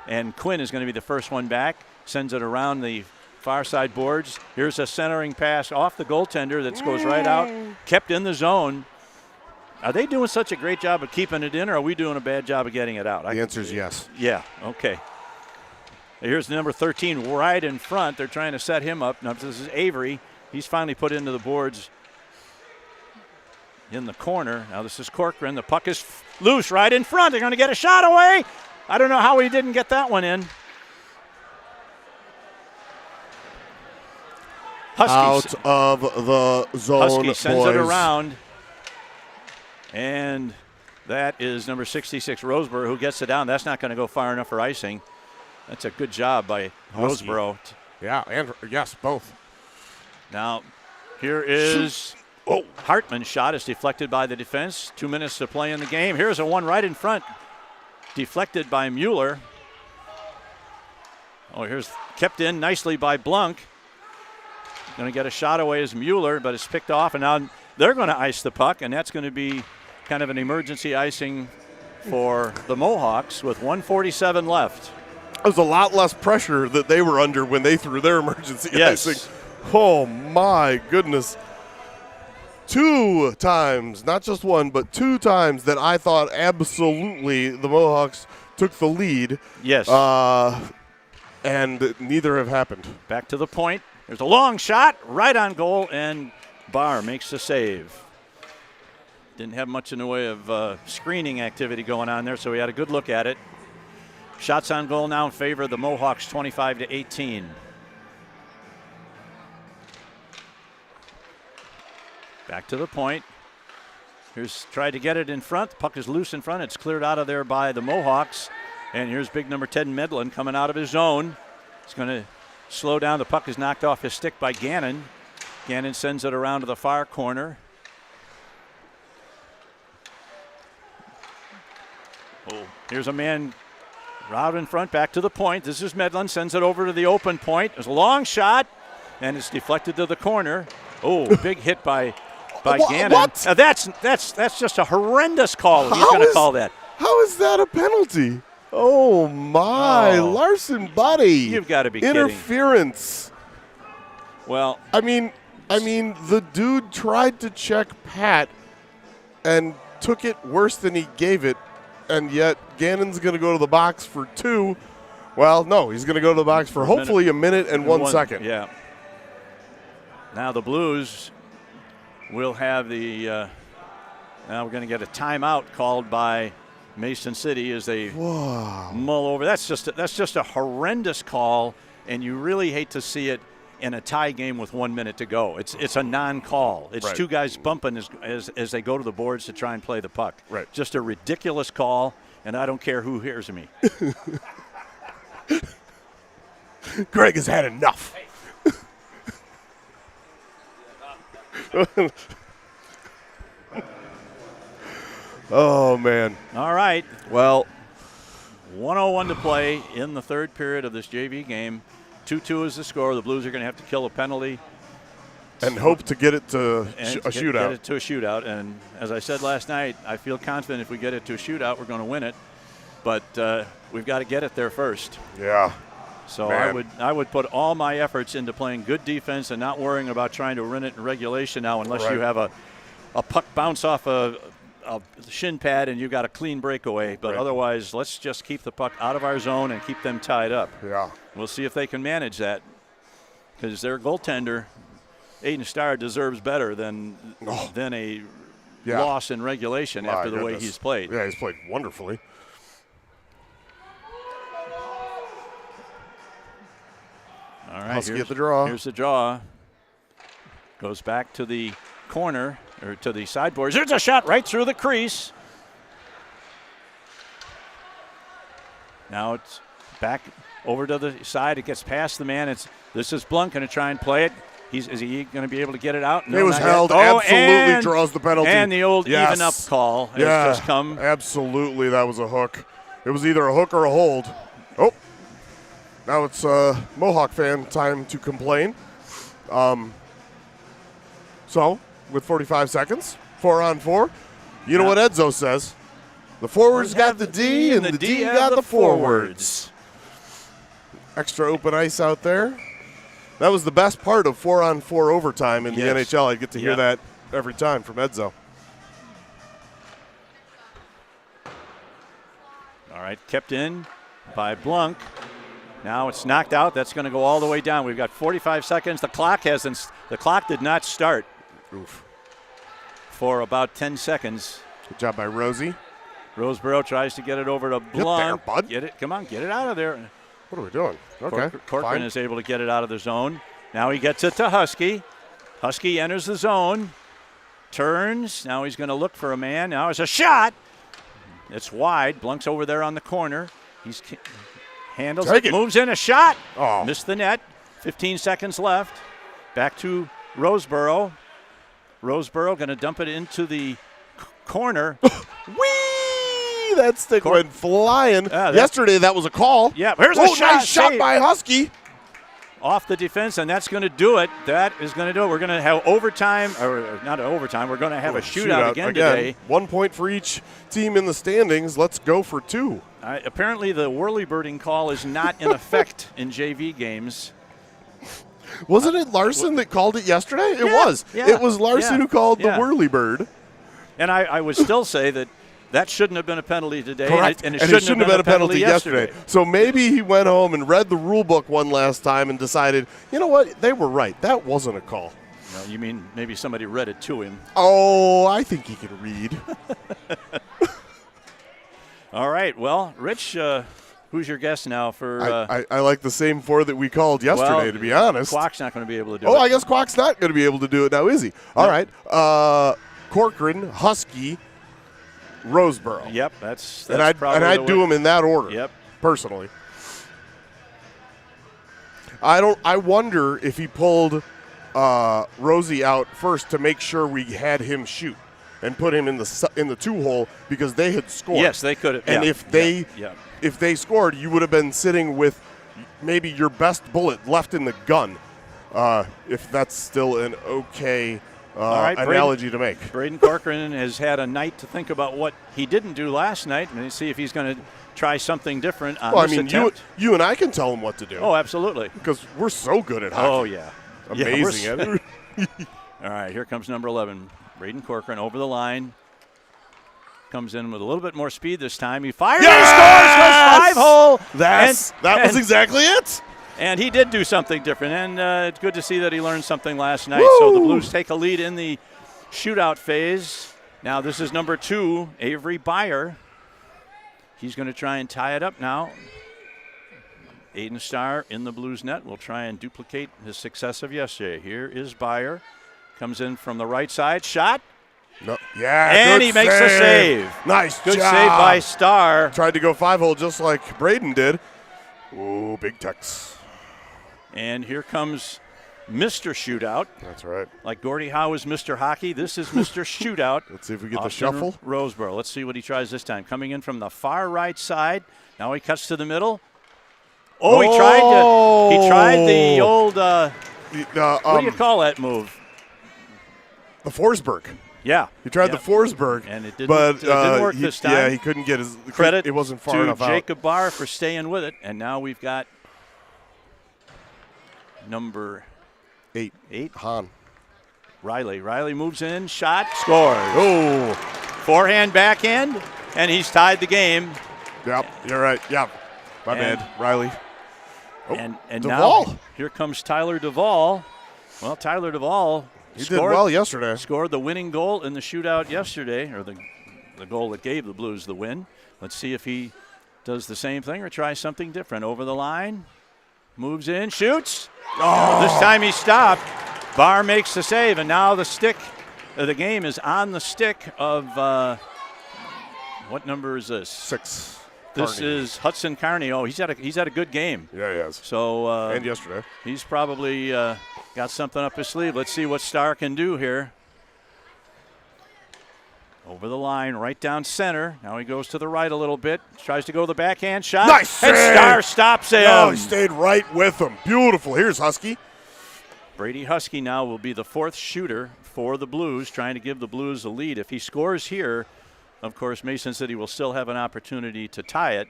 And Quinn is going to be the first one back. Sends it around the far side boards. Here's a centering pass off the goaltender that goes right out. Kept in the zone. Are they doing such a great job of keeping it in, or are we doing a bad job of getting it out? The answer is yes. Yeah, okay. Here's the number 13 right in front. They're trying to set him up. Now this is Avery. He's finally put into the boards in the corner. Now this is Corcoran. The puck is loose right in front. They're going to get a shot away. I don't know how he didn't get that one in. Out of the zone, Husky sends boys. it around. And that is number 66, Roseboro, who gets it down. That's not going to go far enough for icing. That's a good job by Husky. Roseboro. Yeah, and yes, both. Now, here is Hartman's shot is deflected by the defense. 2 minutes to play in the game. Here's a one right in front. Deflected by Mueller. Oh, here's kept in nicely by Blunk. Going to get a shot away as Mueller, but it's picked off, and now they're going to ice the puck, and that's going to be kind of an emergency icing for the Mohawks with 1:47 left. There's a lot less pressure that they were under when they threw their emergency yes. icing. Oh, my goodness. 2 times, not just one, but 2 times that I thought absolutely the Mohawks took the lead. Yes. And neither have happened. Back to the point. There's a long shot right on goal, and Barr makes the save. Didn't have much in the way of screening activity going on there, so we had a good look at it. Shots on goal now in favor of the Mohawks, 25-18. Back to the point. Here's tried to get it in front. The puck is loose in front. It's cleared out of there by the Mohawks. And here's big number 10 Medlin coming out of his zone. He's going to slow down. The puck is knocked off his stick by Gannon. Gannon sends it around to the far corner. Oh, here's a man out in front, back to the point. This is Medlin, sends it over to the open point. There's a long shot, and it's deflected to the corner. Oh, big hit by Gannon. What? That's just a horrendous call. He's going to call that. How is that a penalty? Oh, my. Oh. Larson, buddy. You've got to be kidding. Interference. Well, I mean, the dude tried to check Pat and took it worse than he gave it, and yet Gannon's going to go to the box for 2. Well, no, he's going to go to the box for hopefully a minute and 1 second. Yeah. Now the Blues will have the now we're going to get a timeout called by Mason City as they mull over. That's just a horrendous call, and you really hate to see it in a tie game with 1 minute to go. It's a non-call. It's right. 2 guys bumping as they go to the boards to try and play the puck. Right. Just a ridiculous call, and I don't care who hears me. Greg has had enough. Oh, man. All right. Well, 1:01 to play in the third period of this JV game. 2-2 is the score. The Blues are going to have to kill a penalty. And hope to get it to a shootout. Get it to a shootout. And as I said last night, I feel confident if we get it to a shootout, we're going to win it. But we've got to get it there first. Yeah. So Man. I would put all my efforts into playing good defense and not worrying about trying to win it in regulation now unless you have a puck bounce off a shin pad and you got a clean breakaway. But otherwise, let's just keep the puck out of our zone and keep them tied up. Yeah. We'll see if they can manage that because their goaltender, Aiden Starr, deserves better than a loss in regulation after the way he's played. Yeah, he's played wonderfully. All right, Husky at the draw. Here's the draw. Goes back to the corner, or to the sideboards. There's a shot right through the crease. Now it's back over to the side. It gets past the man. This is Blunk going to try and play it. Is he going to be able to get it out? No, it was held. Oh, Absolutely draws the penalty. And the old even up call has just come. Absolutely, that was a hook. It was either a hook or a hold. Oh, now it's Mohawk fan time to complain. So, with 45 seconds, 4-on-4, you know what Edzo says. The forwards got the D, and the D got the forwards. Extra open ice out there. That was the best part of 4-on-4 overtime in the NHL. I get to hear that every time from Edzo. All right, kept in by Blunk. Now it's knocked out. That's going to go all the way down. We've got 45 seconds. The clock did not start for about 10 seconds. Good job by Rosie. Roseboro tries to get it over to Blunk. Get there, bud. Get it. Come on, get it out of there. What are we doing? Okay. Corcoran is able to get it out of the zone. Now he gets it to Husky. Husky enters the zone. Turns. Now he's going to look for a man. Now it's a shot. It's wide. Blunk's over there on the corner. He's handles it. Moves in a shot. Oh. Missed the net. 15 seconds left. Back to Roseboro. Roseboro going to dump it into the corner. Whee! That stick went flying. Yesterday that was a call. Yeah, here's a shot. Nice shot by Husky. Off the defense, and that's going to do it. That is going to do it. We're going to have overtime, or not overtime. We're going to have a shootout again today. 1 point for each team in the standings. Let's go for 2. Apparently the whirly-birding call is not in effect in JV games. Wasn't it Larson that called it yesterday? It was. Yeah, It was Larson who called the whirly bird. And I would still say that shouldn't have been a penalty today. Correct. And it shouldn't have been a penalty yesterday. So maybe he went home and read the rule book one last time and decided, you know what, they were right. That wasn't a call. No, you mean maybe somebody read it to him. Oh, I think he can read. All right. Well, Rich, who's your guest now for? I like the same 4 that we called yesterday, to be honest. Quack's not going to be able to do it. Oh, I guess Quack's not going to be able to do it now, is he? All right. Corcoran, Husky, Roseboro. Yep, that's and I'd do them in that order. Yep. Personally. I wonder if he pulled Rosie out first to make sure we had him shoot and put him in the 2-hole because they had scored. Yes, they could have. And if they scored, you would have been sitting with maybe your best bullet left in the gun. If that's still an okay analogy to make. Braden Corcoran has had a night to think about what he didn't do last night and see if he's going to try something different on this attempt. You and I can tell him what to do. Oh, absolutely. Because we're so good at hockey. Oh, yeah. Amazing at it. All right, here comes number 11. Braden Corcoran over the line. Comes in with a little bit more speed this time. He fires and scores, goes 5-hole. That was exactly it. And he did do something different, and it's good to see that he learned something last night. Woo! So the Blues take a lead in the shootout phase. Now this is number 2, Avery Byer. He's going to try and tie it up now. Aiden Starr in the Blues net will try and duplicate his success of yesterday. Here is Byer. Comes in from the right side. Shot. No. Yeah, and he makes the save. Nice good job. Save by Starr. Tried to go 5-hole just like Braden did. Ooh, big Tex. And here comes Mr. Shootout. That's right. Like Gordie Howe is Mr. Hockey, this is Mr. Shootout. Let's see if we get the shuffle. Roseboro. Let's see what he tries this time. Coming in from the far right side. Now he cuts to the middle. Oh, he tried the old what do you call that move? The Forsberg. Yeah. He tried the Forsberg. And it didn't work this time. Yeah, he couldn't get his credit. It wasn't far to enough out. Jacob Barr for staying with it. And now we've got number 8. Han. Riley. Riley moves in, shot, scores. Oh. Forehand, backhand, and he's tied the game. Yep, you're right. Yep. My bad, Riley. Oh, and Duvall. Now here comes Tyler Duvall. Well, Tyler Duvall did well yesterday. Scored the winning goal in the shootout yesterday, or the goal that gave the Blues the win. Let's see if he does the same thing or tries something different. Over the line, moves in, shoots. Oh. This time he stopped. Barr makes the save, and now the stick of the game is on the stick of what number is this? 6. This Carney. is Hudson Carney. Oh, he's had a good game. Yeah, he has. So and yesterday, he's probably got something up his sleeve. Let's see what Starr can do here. Over the line, right down center. Now he goes to the right a little bit. Tries to go the backhand shot. Nice and save. Starr stops him. No, he stayed right with him. Beautiful. Here's Husky. Brady Husky now will be the 4th shooter for the Blues, trying to give the Blues a lead. If he scores here, of course, Mason City will still have an opportunity to tie it.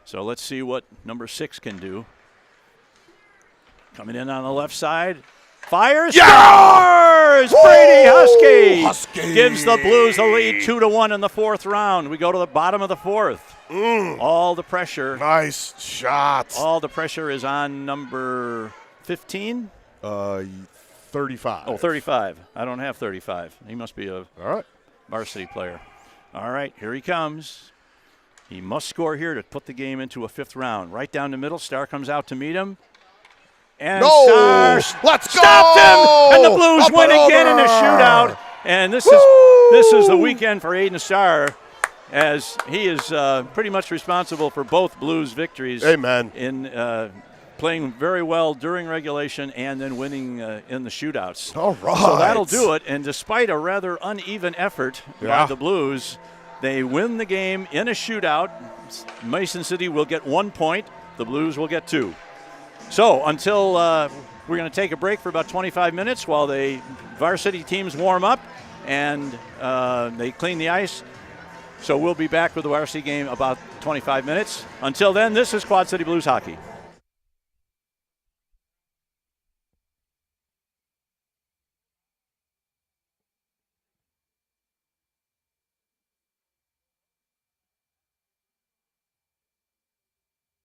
So let's see what number 6 can do. Coming in on the left side. Fires. Yeah! Scores! Brady Husky gives the Blues the lead 2-1 in the 4th round. We go to the bottom of the 4th. All the pressure. Nice shot. All the pressure is on number 15. 35. Oh, 35. I don't have 35. He must be a All right. Varsity player. All right, here he comes. He must score here to put the game into a 5th round. Right down the middle, Starr comes out to meet him. And Starr Let's go! stopped him, and the Blues Up win and again in over. a shootout. And this is the weekend for Aiden Starr, as he is pretty much responsible for both Blues victories. Amen. In playing very well during regulation and then winning in the shootouts. All right. So that'll do it. And despite a rather uneven effort by the Blues, they win the game in a shootout. Mason City will get 1 point. The Blues will get 2. So until we're going to take a break for about 25 minutes while the varsity teams warm up and they clean the ice. So we'll be back with the varsity game about 25 minutes. Until then, this is Quad City Blues Hockey.